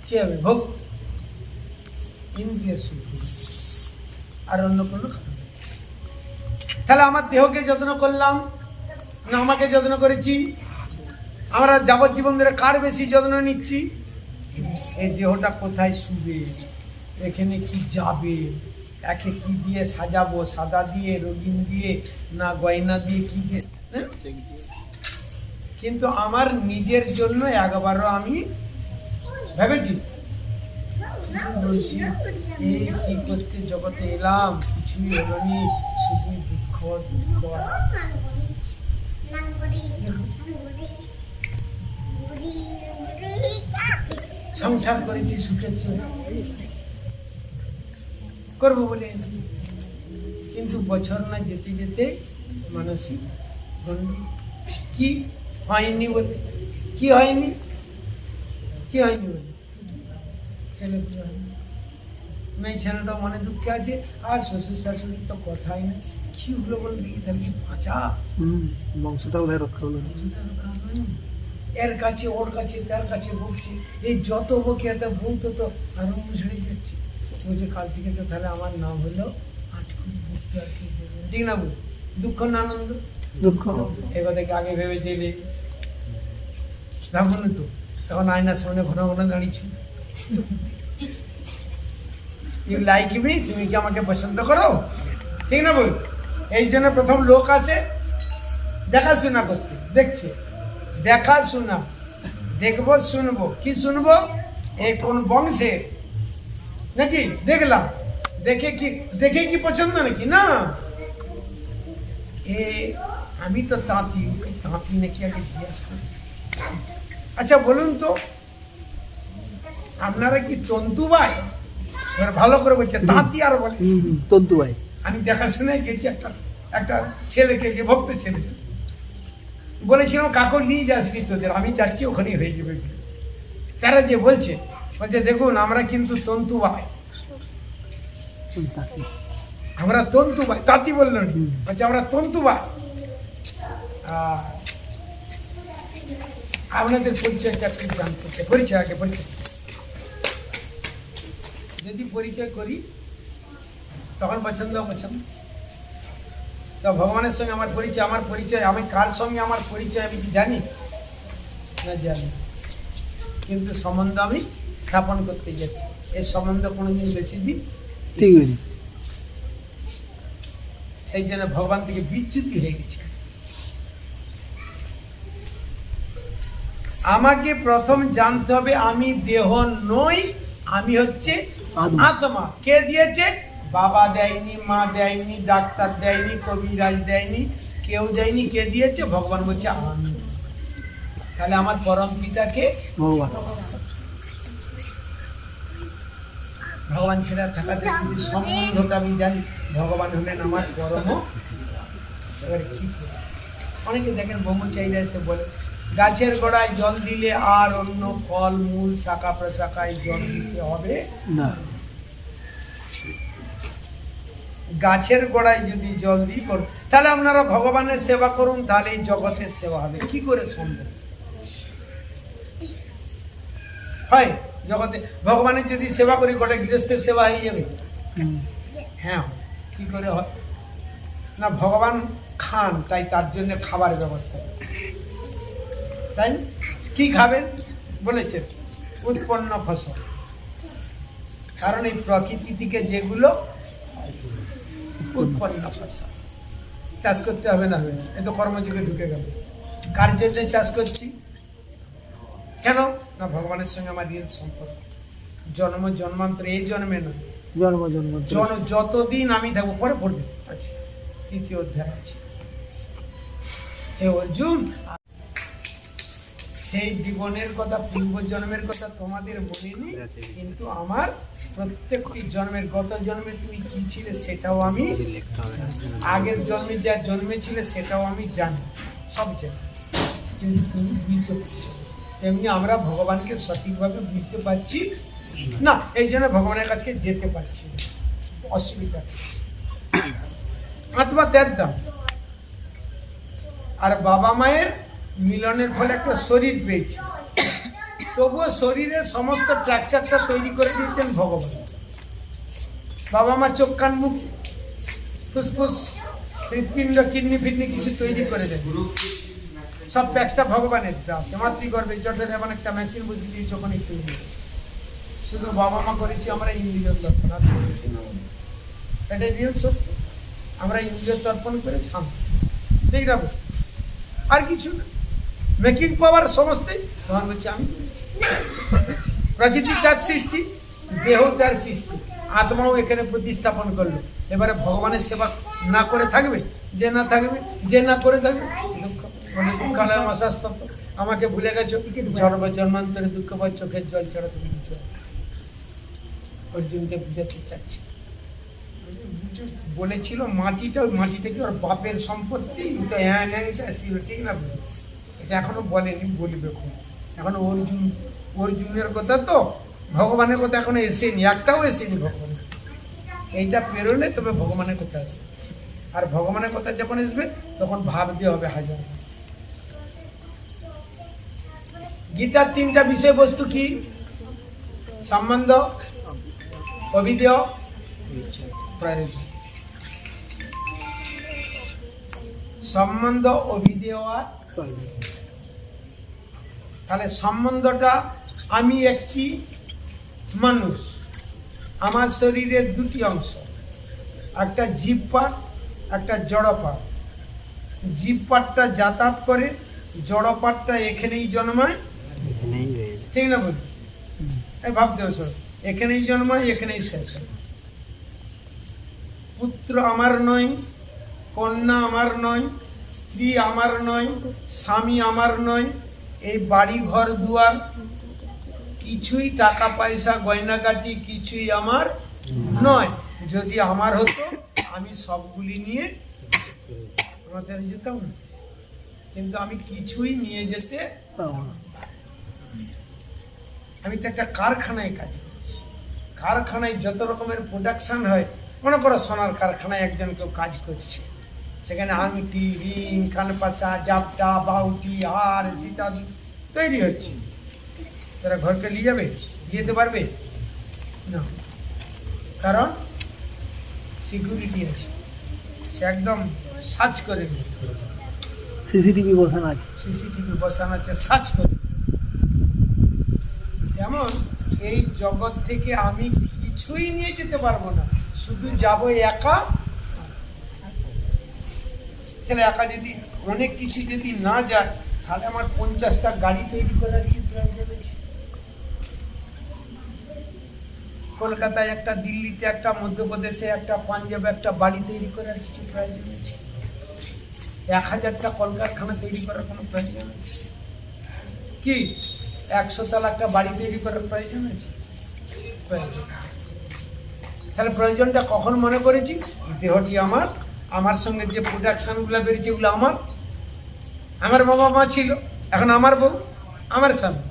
Speaker 1: কি হবে? ভোগ, ইন্দ্রিয় সুখ, আর অন্য কোনো কারণ নেই। তাহলে আমার দেহকে যত্ন করলাম না আমাকে যত্ন করেছি? আমরা যাবজ্জীবন ধরে কার বেশি যত্ন নিচ্ছি? এই দেহটা কোথায় শুবে, এখানে কি যাবে, একে কি দিয়ে সাজাবো, সাদা দিয়ে, রঙিন দিয়ে, না গয়না দিয়ে, কি দিয়ে? কিন্তু আমার নিজের জন্য একবারও আমি ভেবেছি? বলছি এই কি করতে জগতে এলাম, কিছুই হলো নি, শুধু দুঃখ দুঃখ। সংসার করেছি সুখের জন্য, করবো বলে, কিন্তু বছর না যেতে যেতে মানসিক গণ্ডগোল। কি হয়নি বলে, কি হয়নি, কি হয়নি বলে ছেলে পুজো হয়নি। মেয়ে ছেলেটা মনে দুঃখে আছে, আর শ্বশুর শাশুড়ির তো কথাই না, কি হলো বলে দেখি তাহলে কি বাঁচা,
Speaker 4: বংশটা বোধহয় রক্ষা হলো না।
Speaker 1: এর কাছে ওর কাছে তার কাছে বকছে, এই যত বকে এত বলতো তো আরো মুসড়ে যাচ্ছে। বলছে কাল থেকে তো তাহলে আমার নাম হলো আটকুড়ি ভক্তি, আর কি বলবো, ঠিক না বল, দুঃখ না আনন্দ,
Speaker 4: দুঃখ।
Speaker 1: এবার থেকে আগে ভেবেছিলে ভাবুন তো, তখন আয়নার সামনে ঘন ঘন দাঁড়িয়েছি, ইউ লাইক মি, তুমি কি আমাকে পছন্দ করো, ঠিক না বল। এই জন্য প্রথম লোক আসে দেখাশোনা করতে, দেখছে দেখাশোনা, দেখবো শুনবো, কি শুনবো, এই কোন বংশে নাকি দেখলাম, দেখে কি পছন্দ নাকি না, এ আমি তো তাঁতি, ওই তাঁতি নাকি আগে জিজ্ঞাসা করি। আচ্ছা বলুন তো, আপনারা কি তন্তু ভাই? এবার ভালো করে বলছে তাঁতি, আর বলে
Speaker 4: তন্তু ভাই।
Speaker 1: আমি দেখাশোনায় গেছি একটা ছেলেকে, যে ভক্ত ছেলে, বলেছিলাম কাকু নিয়ে যাসনি তোদের, আমি যাচ্ছি ওখানেই হয়ে যাবে। তারা যে বলছে দেখুন আমরা কিন্তু তন্তু ভাই, আমরা তন্তু ভাই, তাঁতি বললেন, বলছে আমরা তন্তু ভাই। আপনাদের পরিচয়টা একটু জানতে চাই, পরিচয় আগে পরিচয়, যদি পরিচয় করি তখন পছন্দ তো ভগবানের সঙ্গে আমার পরিচয়, আমি কার সঙ্গে আমার পরিচয় আমি কি জানি না, জানি, কিন্তু সম্বন্ধ আমি স্থাপন করতে যাচ্ছি। এই সম্বন্ধ কোনোদিন বেশি দিন
Speaker 4: ঠিক আছে,
Speaker 1: সেই জন্য ভগবান থেকে বিচ্যুতি হয়ে গেছে। আমাকে প্রথম জানতে হবে আমি দেহ নই, আমি হচ্ছে আত্মা। কে দিয়েছে? বাবা দেয়নি, মা দেয়নি, ডাক্তার দেয়নি, কবিরাজ দেয়নি, কেউ দেয়নি। কে দিয়েছে? ভগবান বলছে আমি। তাহলে আমার পরম পিতাকে
Speaker 4: ভগবান।
Speaker 1: ভগবান ছেড়ে থাকাতে যদি সম্বন্ধটা আমি জানি, ভগবান হলেন আমার পরম। এবার কি অনেকে দেখেন ব্রহ্মচারীরা এসে বলে গাছের গোড়ায় জল দিলে আর অন্য ফল মূল শাখা প্রশাখায় জল দিতে হবে
Speaker 4: না।
Speaker 1: গাছের গোড়ায় যদি জল দিই করুন, তাহলে আপনারা ভগবানের সেবা করুন, তাহলে এই জগতের সেবা হবে। কি করে সম্ভব হয়? জগতে ভগবানের যদি সেবা করি, গোটা গৃহস্থের সেবা হয়ে যাবে। হ্যাঁ, কি করে হয় না, ভগবান খান, তাই তার জন্য খাবার ব্যবস্থা, তাই কি খাবেন বলেছেন? উৎপন্ন ফসল। কারণ এই প্রকৃতি থেকে যেগুলো উৎপন্ন ফসল চাষ করতে হবে না, হবে এ তো কর্মযুগে ঢুকে গেল। কার জন্য চাষ করছি? কেন না, ভগবানের সঙ্গে আমার রিয়েল সম্পর্ক, জন্ম জন্মান্তর, এই জন্মে না, যতদিন আমি থাকবো। পরে পড়বে, আচ্ছা, 3য় অধ্যায় আছে। হে অর্জুন, সেই জীবনের কথা, পূর্ব জন্মের কথা তোমাদের মনে নেই, কিন্তু আমার প্রত্যেকটি জন্মের, গত জন্মে তুমি কি ছিলে সেটাও আমি, আগের জন্মে যা জন্মেছিলে সেটাও আমি জানি, সব জানি, কিন্তু তুমি বুঝতে পারছো। তেমনি আমরা ভগবানকে সঠিকভাবে বুঝতে পারছি না, এই জন্য ভগবানের কাছে যেতে পারছি না, অসুবিধা। আত্মা ত্যাগ দাম, আর বাবা মায়ের মিলনের ফলে একটা শরীর পেয়েছি, তবুও শরীরের সমস্ত স্ট্রাকচারটা তৈরি করে দিচ্ছেন ভগবান। বাবা মা চোখ কান মুখ ফুসফুস হৃৎপিণ্ড কিডনি ফিডনি কিছু তৈরি করে দেন, সব প্যাকটা ভগবানের দেওয়া। মাতৃগর্ভে জটের এমন একটা মেশিন বসিয়ে দিয়েছি, ওখানে তৈরি। শুধু বাবা মা করেছি আমরা ইন্দ্রিয় তর্পণ, এটাই রিয়েল সত্য। আমরা ইন্দ্রিয় তর্পণ করে শান্ত, ঠিক না? আর কিছু না, মেকিং পাওয়ার সমস্তই ভগবান বলছে আমি। প্রকৃতি তার সৃষ্টি, দেহ তার সৃষ্টি, আত্মাও এখানে প্রতিস্থাপন করলো। এবারে ভগবানের সেবা না করে থাকবে, যে না থাকবে, যে না করে থাকবে দুঃখ, মানে দুঃখালয় অস্বাস্থ্য। আমাকে ভুলে গেছো, জন্ম জন্মান্তরে দুঃখ পাই, চোখের জল ছাড়া তুমি কিছু না। অর্জুনকে বুঝাতে চাচ্ছি, বলেছিল মাটিটা, ওই মাটিটা কি ওর বাপের সম্পত্তি, তো হ্যাঁ ছিল, ঠিক না? এটা এখনো বলেনি, বলবে খুব। এখন অর্জুনের কথা তো, ভগবানের কথা এখনো এসেনি, একটাও এসেনি ভগবান। এইটা পেরোলে তবে ভগবানের কথা আসবে, আর ভগবানের কথা যখন আসবে তখন ভাবতে হবে হাজার। গীতার 3টা বিষয়বস্তু কি? সম্বন্ধ, অভিধেয়, প্রয়োজন। সম্বন্ধ, অভিধেয় আর তাহলে সম্বন্ধটা, আমি একটি মানুষ, আমার শরীরের 2টি অংশ, একটা জীব পার্ট, একটা জড় পার্ট। জীব পার্টটা যাতায়াত করে, জড় পার্টটা এখানেই জন্মায়, ঠিক না? বলি এই ভাবতে হবে, এখানেই জন্মায়, এখানেই শেষ হয়। পুত্র আমার নয়, কন্যা আমার নয়, স্ত্রী আমার নয়, স্বামী আমার নয়, এই বাড়ি ঘর দুয়ার কিছুই, টাকা পয়সা গয়নাগাটি কিছুই আমার নয়। যদি আমার হতো আমি সবগুলি নিয়ে আমাদের যেতাম না, কিন্তু আমি কিছুই নিয়ে যেতে পারবো না। আমি তো একটা কারখানায় কাজ করছি, কারখানায় যত রকমের প্রোডাকশন হয়, মনে করো সোনার কারখানায় একজন কেউ কাজ করছে, সেখানে আংটি, রিং, কানপাশা, জাপটা, বাউটি, হার ইত্যাদি তৈরি হচ্ছে। তারা ঘরকে নিয়ে যাবে, নিয়ে যেতে পারবে না, কারণ সিকিউরিটি আছে, সে একদম সার্চ করে,
Speaker 4: সিসিটিভি বসানো আছে,
Speaker 1: সিসিটিভি বসানো আছে, সার্চ করে। যেমন এই জগৎ থেকে আমি কিছুই নিয়ে যেতে পারবো না, শুধু যাবো একা। তাহলে একা যদি অনেক কিছু যদি না যায়, তাহলে আমার 50টা গাড়ি তৈরি করার কি প্রয়োজন আছে? কলকাতায় একটা, দিল্লিতে একটা, মধ্যপ্রদেশে একটা, পাঞ্জাবে একটা বাড়ি তৈরি করার কিছু প্রয়োজন আছে? 1000টা কলকারখানা তৈরি করার কোনো প্রয়োজন আছে কি? 100 তলা একটা বাড়ি তৈরি করার প্রয়োজন আছে? প্রয়োজন। তাহলে প্রয়োজনটা কখন মনে করেছি? দেহটি আমার, আমার সঙ্গে যে প্রোডাকশনগুলো বেরিয়েছে ওগুলো আমার। আমার বাবা মা ছিল, এখন আমার বউ, আমার স্বামী,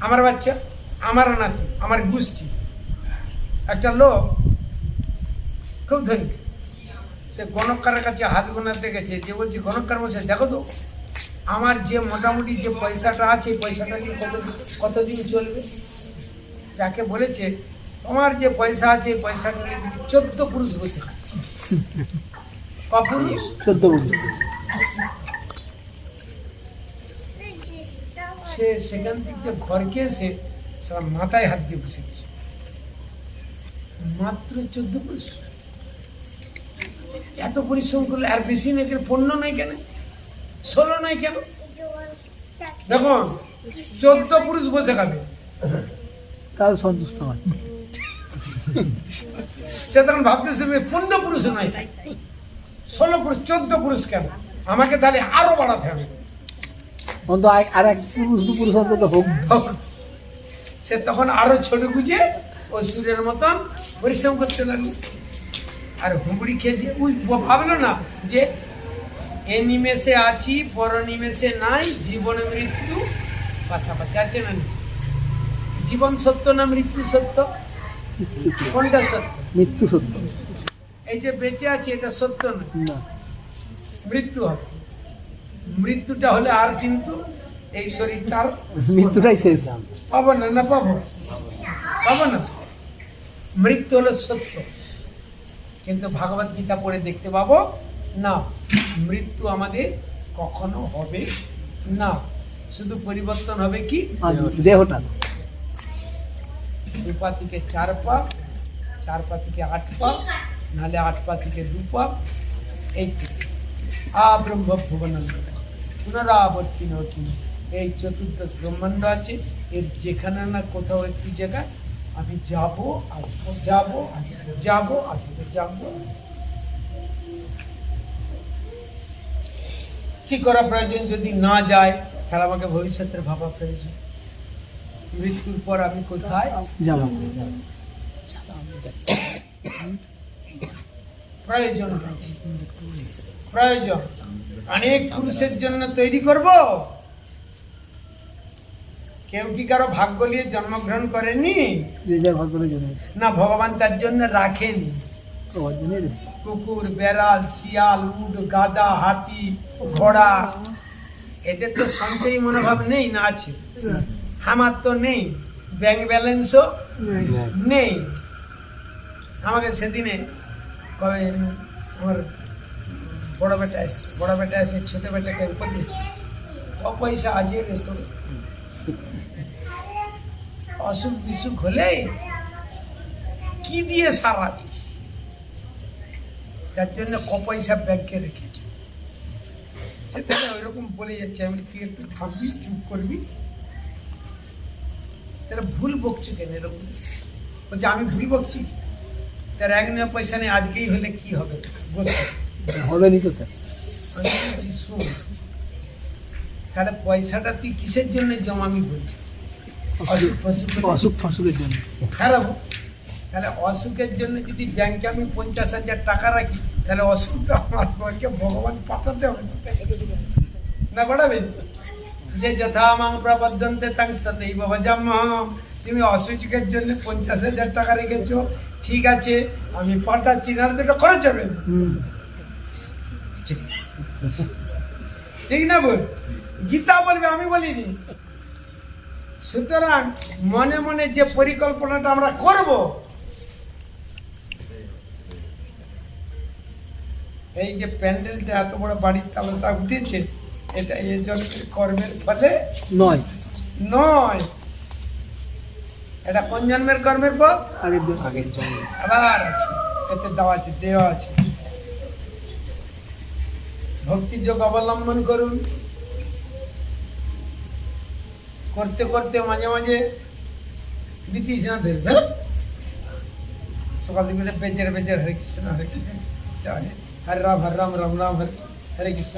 Speaker 1: আমার বাচ্চা, আমার নাতি, আমার গোষ্ঠী। একটা লোক খুব ধনী, সে গণকারের কাছে হাত গোনাতে গেছে, যে বলছে গণকার মশাই দেখো তো, আমার যে মোটামুটি যে পয়সাটা আছে, পয়সাটা নিয়ে কতদিন চলবে? যাকে বলেছে তোমার যে পয়সা আছে, পয়সাটা নিয়ে 14 পুরুষ বসে খাচ্ছে। পুরুষ
Speaker 4: 14 পুরুষ।
Speaker 1: সে সেখান থেকে ঘরকে এসে সারা মাথায় হাত দিয়ে বসে গেছে। মাত্র 14 পুরুষ, এত পরিশ্রম করলে আর বেশি নেই কেন? 15 নয় কেন? 16 নয় কেন? দেখো 14 পুরুষ বসে খাবে,
Speaker 4: তাও সন্তুষ্ট হয়।
Speaker 1: সে তখন ভাবতে শুনবে 15 পুরুষ নয়, 16 পুরুষ, 14 পুরুষ কেন? আমাকে তাহলে আরো বাড়াতে হবে,
Speaker 4: অন্তত আর এক পুরুষ 2 পুরুষ অন্তত হোক।
Speaker 1: সে তখন আরো ছোট গুজে ওই সুরের মতন পরিশ্রম করতে লাগলো। আর হুমড়ি খেয়ে ওই ভাবলো না যে এ নিমেষে আছি, পর নিমেষে নাই, জীবন মৃত্যু পাশাপাশি আছে না? জীবন সত্য না মৃত্যু সত্য? কোনটা সত্য?
Speaker 4: মৃত্যু সত্য।
Speaker 1: এই যে বেঁচে আছে এটা সত্য না, মৃত্যু হবে। মৃত্যুটা হলে আর কিন্তু এই শরীর তার
Speaker 4: মৃত্যুটাই শেষ।
Speaker 1: পাবো না, না পাবো, পাবো না। মৃত্যু হলো সত্য, কিন্তু ভাগবত গীতা পড়ে দেখতে পাবো না, মৃত্যু আমাদের কখনো হবে না। শুধু পরিবর্তন হবে কি?
Speaker 4: দেহটা।
Speaker 1: 2 পা থেকে 4 পা, 4 পা থেকে 8 পা, নাহলে 8 পা থেকে 2 পা। এই ব্রহ্ম ভুবন পুনরাবর্তী নতুন এই 14 ব্রহ্মাণ্ড আছে, এর যেখানে না কোথাও একটু জায়গা আমি যাবো, আসবো, যাবো, আসবো, যাবো, আসবো, যাবো। কি করা প্রয়োজন? যদি না যায় তাহলে আমাকে ভবিষ্যতের ভাবা প্রয়োজন। মৃত্যুর পর আমি কোথায়
Speaker 4: যাবো
Speaker 1: প্রয়োজন প্রয়োজন অনেক পুরুষের জন্য তৈরি করব। কেউ কি কারো ভাগ্য নিয়ে জন্মগ্রহণ করেনি?
Speaker 4: রেজার ভাগ্যের জন্য
Speaker 1: না, ভগবান তার জন্য রাখেনি। কুকুর, বেড়াল, শিয়াল, উট, গাধা, হাতি, ঘোড়া, এদের তো সঞ্চয়ী মনোভাব নেই না আছে? আমার তো নেই, ব্যাংক ব্যালেন্সও নেই। আমাকে সেদিনে কবে আমার বড় বেটা এসে ছোট বেটাকে উপদেশ দিচ্ছে, পয়সা আজিয়ে রে তোর অসুখ বিসুখ হলে কি দিয়ে সারাবিস, তার জন্য পয়সা ব্যাংকে রেখেছি। সে তাহলে ওই রকম বলে যাচ্ছে, আমি তুই একটু থাকবি, চুপ করবি। তারা ভুল বকছো কেন এরকম? বলছে আমি ভুল বকছি? তার এক নেওয়া পয়সা নেই, আজকেই হলে কি হবে
Speaker 4: হবে নি তো স্যার।
Speaker 1: আমি বলছি শোন, তাহলে পয়সাটা তুই কিসের জন্য জমা? আমি বলছি
Speaker 4: অসুখ ফসুখের জন্য।
Speaker 1: খারাপ, তাহলে অসুখের জন্য যদি ব্যাংকে আমি 50,000 টাকা রাখি, তাহলে অসুখ তো আমার পরকে ভগবান পাঠাতে হবে না, বাড়াবে যে যথা মাং প্রবদ্ধন্তে তাংস্তাতেই বাবা জাম্মা। তুমি অসুখের জন্য 50,000 টাকা রেখেছো, ঠিক আছে আমি পাঠাচ্ছি, না তো এটা খরচ হবে। ঠিক না বল? গীতা বলবে, আমি বলিনি। সুতরাং মনে মনে যে পরিকল্পনাটা আমরা করব, এই যে প্যান্ডেলটা এত বড় বাড়ির তালাটা উঠেছে, এটা এই জন্মের কর্মের ফলে
Speaker 4: নয়
Speaker 1: নয়। এটা কোন জন্মের কর্মের পর?
Speaker 4: আগের জন্য।
Speaker 1: আবার আছে, এতে দেওয়া আছে, দেওয়া আছে। ভক্তি যোগ অবলম্বন করুন। করতে করতে মাঝে মাঝে বিতিস না ধরবে, সকাল দিকে বেজের বেজের হরে কৃষ্ণ হরে কৃষ্ণ হরে রাম রাম রাম হরে হরে কৃষ্ণ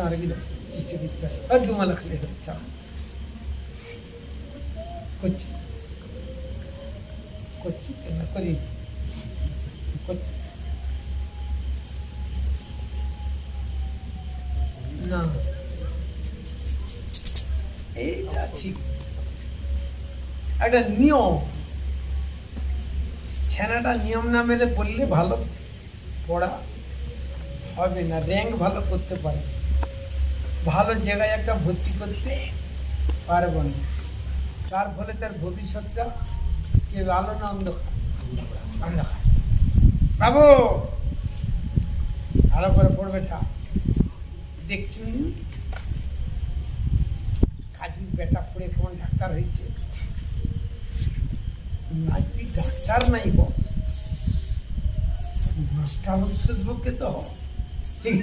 Speaker 1: কৃষ্ণ কৃষ্ণ হরে দুমা লখলে হরে চা করছি করছি করি করছি না, এইটা ঠিক একটা নিয়ম। ছেনাটা নিয়ম না মেলে পড়লে ভালো পড়া হবে না, র্যাঙ্ক ভালো করতে পারে, ভালো জায়গায় একটা ভর্তি করতে পারব না। তার ফলে তার ভবিষ্যৎটা কেউ আলো না অন্ধকার? অন্ধকার। বাবু ভালো করে পড়বে, তা দেখুন কাজীর বেটা পড়ে কেমন ডাক্তার হয়েছে। তুই ডাক্তার নাই বল, মাস্টার পক্ষে তো ঠিক।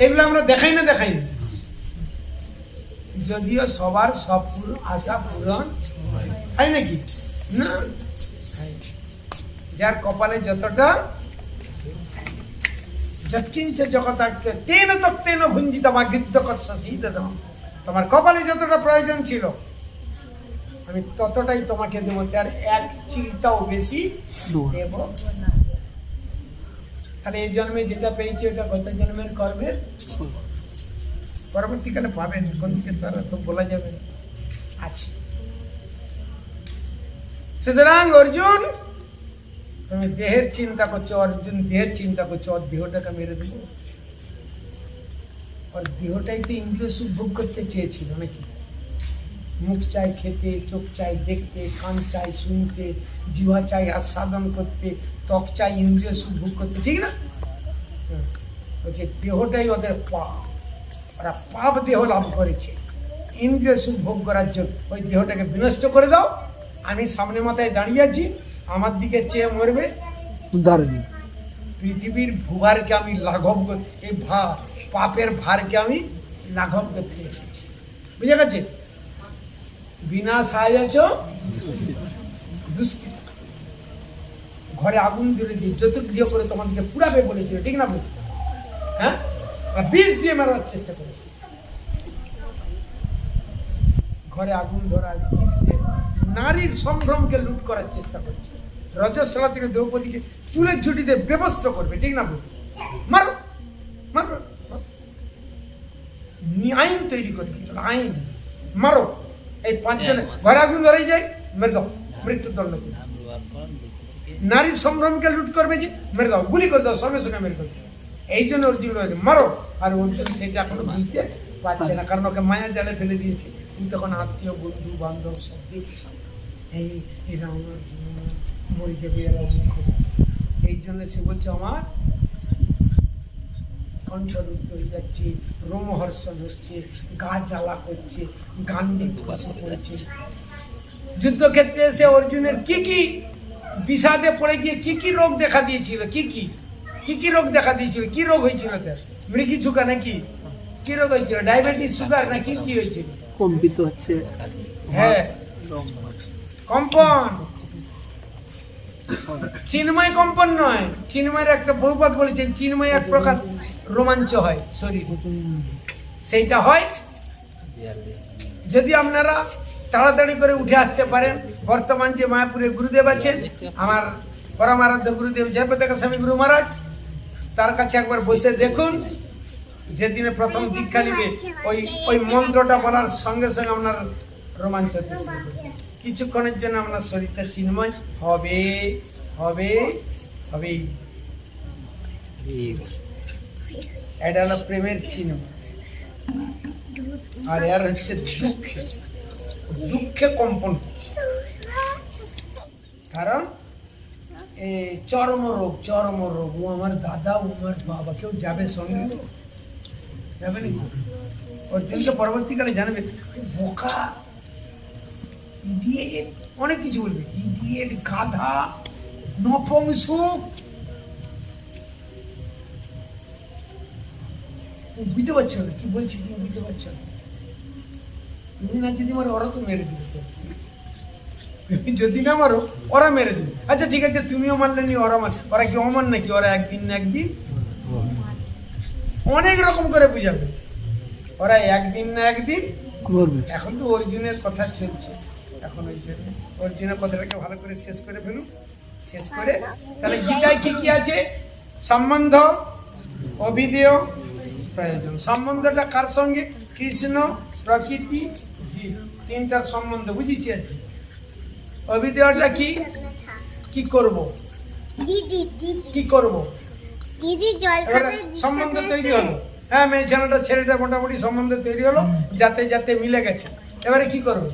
Speaker 1: এগুলো আমরা দেখাই না, দেখাই না, যদিও সবার সব আশা পূরণ হয় নাকি না? যার কপালে যতটা যৎকিঞ্চ জগতাক্য তেন তক্তেন ভুঞ্জিত বা গৃদ্ধ কৎসী, তোমার কপালে যতটা প্রয়োজন ছিল আমি ততটাই তোমাকে দেবো, তার এক চিলটাও বেশি দেব। তাহলে এই জন্মে যেটা পেয়েছি ওটা গত জন্মের কর্মের, পরবর্তীকালে পাবেন কোন দিকে তারা তো বলা যাবে না, আছে। সুতরাং অর্জুন তুমি দেহের চিন্তা করছো, অর্জুন দেহের চিন্তা করছো, ওর দেহটাকে মেরে দেবো। ওর দেহটাই তো ইন্দ্রিয় সুখ ভোগ করতে চেয়েছিল নাকি? মুখ চাই খেতে, চোখ চাই দেখতে, কান চাই শুনতে, জিহ্বা চাই আস্বাদন করতে, ত্বক চাই ইন্দ্রিয় সুখ ভোগ করতে, ঠিক না? বলছে দেহটাই ওদের পাপ, ওরা পাপ দেহ লাভ করেছে ইন্দ্রিয় সুখ ভোগ করার জন্য। ওই দেহটাকে বিনষ্ট করে দাও, আমি সামনে মাথায় দাঁড়িয়ে আছি, আমার দিকে চেয়ে মরবে। পৃথিবীর ভুয়ারকে আমি লাঘব করতে, এই পাপের ভারকে আমি লাঘব করতে এসেছি, বুঝে গেছে? বিনাশায় দুষ্কৃত, ঘরে আগুন ধরে দিয়ে চতুর্দিকে করে তোমাদেরকে পুরাবে বলেছিল, ঠিক না? হ্যাঁ, বিষ দিয়ে মারার চেষ্টা করেছে। ঘরে আগুন ধরা বিষ দিয়ে নারীর সম্ভ্রমকে লুট করার চেষ্টা করছে। রজস্বলা থেকে দ্রৌপদীকে চুলের ঝুটিতে ব্যবস্থ করবে, ঠিক না? মারো মারো, আইন তৈরি করে দিল, আইন মারো। এই 5 জনে ঘরে আগুন ধরাই যায়, মেরে দাও, মৃত্যুদণ্ড। নারীর সম্ভ্রমকে লুট করবে যে, মেরে দাও, গুলি করে দাও, সঙ্গে সঙ্গে মেরে দাও। এই জন্য অর্জুন মারো। আর অর্জুন সেটা এখনো বুঝতে পারছে না, কারণ ওকে মায়া জালে ফেলে দিয়েছে। তুই তখন আত্মীয় বন্ধু বান্ধব সব দেখছিস, এরা আমার মরে যাবে, এরা এই জন্য সে বলছে আমার কণ্ঠরুদ্ধ হয়ে যাচ্ছে, রোমহর্ষণ হচ্ছে, গা জ্বালা করছে, গান্ডীব খসে পড়ছে। যুদ্ধক্ষেত্রে এসে অর্জুনের কি কি বিষাদে পড়ে গিয়ে কি কি রোগ দেখা দিয়েছিল, কি কি রোগ দেখা দিয়েছিল, কি রোগ হয়েছিল তার? মৃগী ঝুঁকা নাকি কি রোগ হয়েছিল? ডায়াবেটিস, সুগার নাকি কি হয়েছিল?
Speaker 4: কম্পিত হচ্ছে,
Speaker 1: হ্যাঁ কম্পন। চিন্ময় কম্পন নয়, চিন্ময়ের একটা বহুপাত বলেছেন, চিন্ময় এক প্রকার রোমাঞ্চ হয় শরীর, সেইটা হয় যদি আপনারা তাড়াতাড়ি করে উঠে আসতে পারেন। বর্তমান যে মায়াপুরে গুরুদেব আছেন, আমার পরমারাধ্য গুরুদেব জয়প্রতাপ স্বামী গুরু মহারাজ, তার কাছে একবার বসে দেখুন। যেদিনে প্রথম দীক্ষা নিবে ওই মন্ত্রটা বলার সঙ্গে সঙ্গে আপনার রোমাঞ্চ হতে শুরু করবে। কিছুক্ষণের জন্য আপনার শরীরটা চিন্ময় হবে হবে হবেই। এটা হলো প্রেমের চিহ্ন। আর এর হচ্ছে দুঃখে কম্পন হচ্ছে, কারণ চরম রোগ। ও আমার দাদা, ও আমার বাবা, কেউ যাবে সঙ্গে? যাবে না। অর্জুনকে পরবর্তীকালে জানবে বোকা, ইডিয়েট, অনেক কিছু বলবে, ইডিয়েট, গাধা, নপুংসক। তুমি বুঝতে পারছো না কি বলছি? তুমি বুঝতে পারছো না? তুমি না যদি মারো, ওরা তো মেরে দিবে। তুমি যদি না মারো, ওরা মেরে দিবে। আচ্ছা ঠিক আছে, তুমিও মারলে নি, ওরা মার, ওরা কি অমান নাকি? ওরা একদিন না একদিন অনেক রকম করে বুঝাবে, ওরা একদিন না একদিন করবে। এখন তো অর্জুনের কথা চলছে, এখন অর্জুনের কথাটাকে ভালো করে শেষ করে ফেলুন। শেষ করে তাহলে গীতায় কি কি আছে? সম্বন্ধ, অভিধেয়, প্রয়োজন। সম্বন্ধটা কার সঙ্গে? কৃষ্ণ, প্রকৃতি, জীব, তিনটার সম্বন্ধ বুঝেছি আছে। অভিধেয়টা কি? কি করব, কি করব, সম্বন্ধ তৈরি হলো। হ্যাঁ, মেয়ে ছেলেটা ছেলেটা মোটামুটি সম্বন্ধ তৈরি হলো, যাতে যাতে মিলে গেছে। এবারে কি করবো?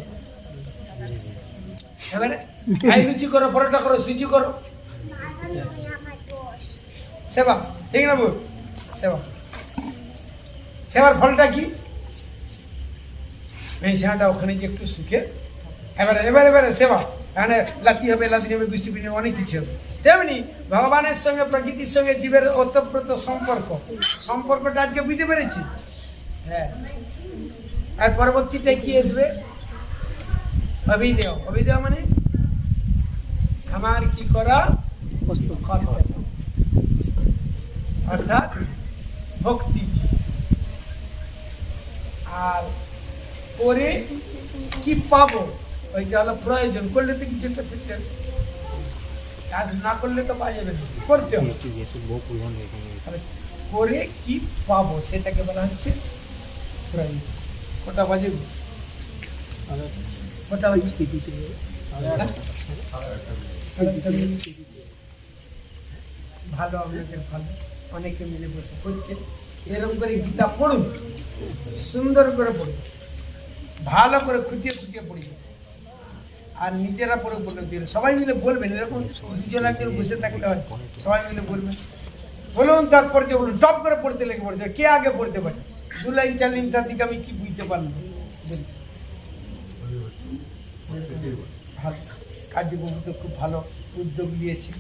Speaker 1: এবারে লুচি করো, পরোটা করো, সুজি করো, সেবা, ঠিক না বল? সেবা, সেবার ফলটা কি? মেয়ে ছেলেটা ওখানে যে একটু সুখে, এবারে এবারে এবারে সেবা, এখানে লাতি হবে, লাতি হবে, বৃষ্টি পিঠে, অনেক কিছু হবে। তেমনি ভগবানের সঙ্গে, প্রকৃতির সঙ্গে জীবের ওতপ্রোত সম্পর্কটা আজকে বুঝতে পেরেছি। হ্যাঁ, আর পরবর্তীটা কি আসবে? অভিধেয়। অভিধেয় মানে আমার কি করা, অর্থাৎ ভক্তি। আর করে কি পাবো, ওইটা হলো প্রয়োজন। করলে তো কিছু একটা পেতে হবে, কাজ না করলে তো পাওয়া যাবে না, করতে হবে। করে কি পাবো সেটাকে বলা হচ্ছে প্রয়োজন। কটা বাজে? কটা বাজে? ভালো, আপনাদের ভালো, অনেকে মিলে বসে করছে। এরকম করে গীতা পড়ুন, সুন্দর করে পড়ুন, ভালো করে খুঁটিয়ে খুঁটিয়ে পড়ি, আর নিজেরা পড়ে বলে দিন। সবাই মিলে বলবেন, এরকম দুজন একজন বসে থাকতে হয়, সবাই মিলে বলবেন। বলুন তাৎপর্য বলুন, টপ করে পড়তে লেগে পড়তে। কে আগে পড়তে পারে? 2 লাইন 4 লাইন তার দিকে আমি কি বুঝতে পারলাম? কাজীবাবু তো খুব ভালো উদ্যোগ নিয়েছে,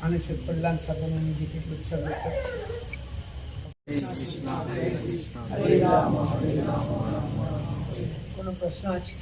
Speaker 1: মানুষের কল্যাণ সাধনে নিজেকে উৎসর্গ করছে। কোনো প্রশ্ন আছে?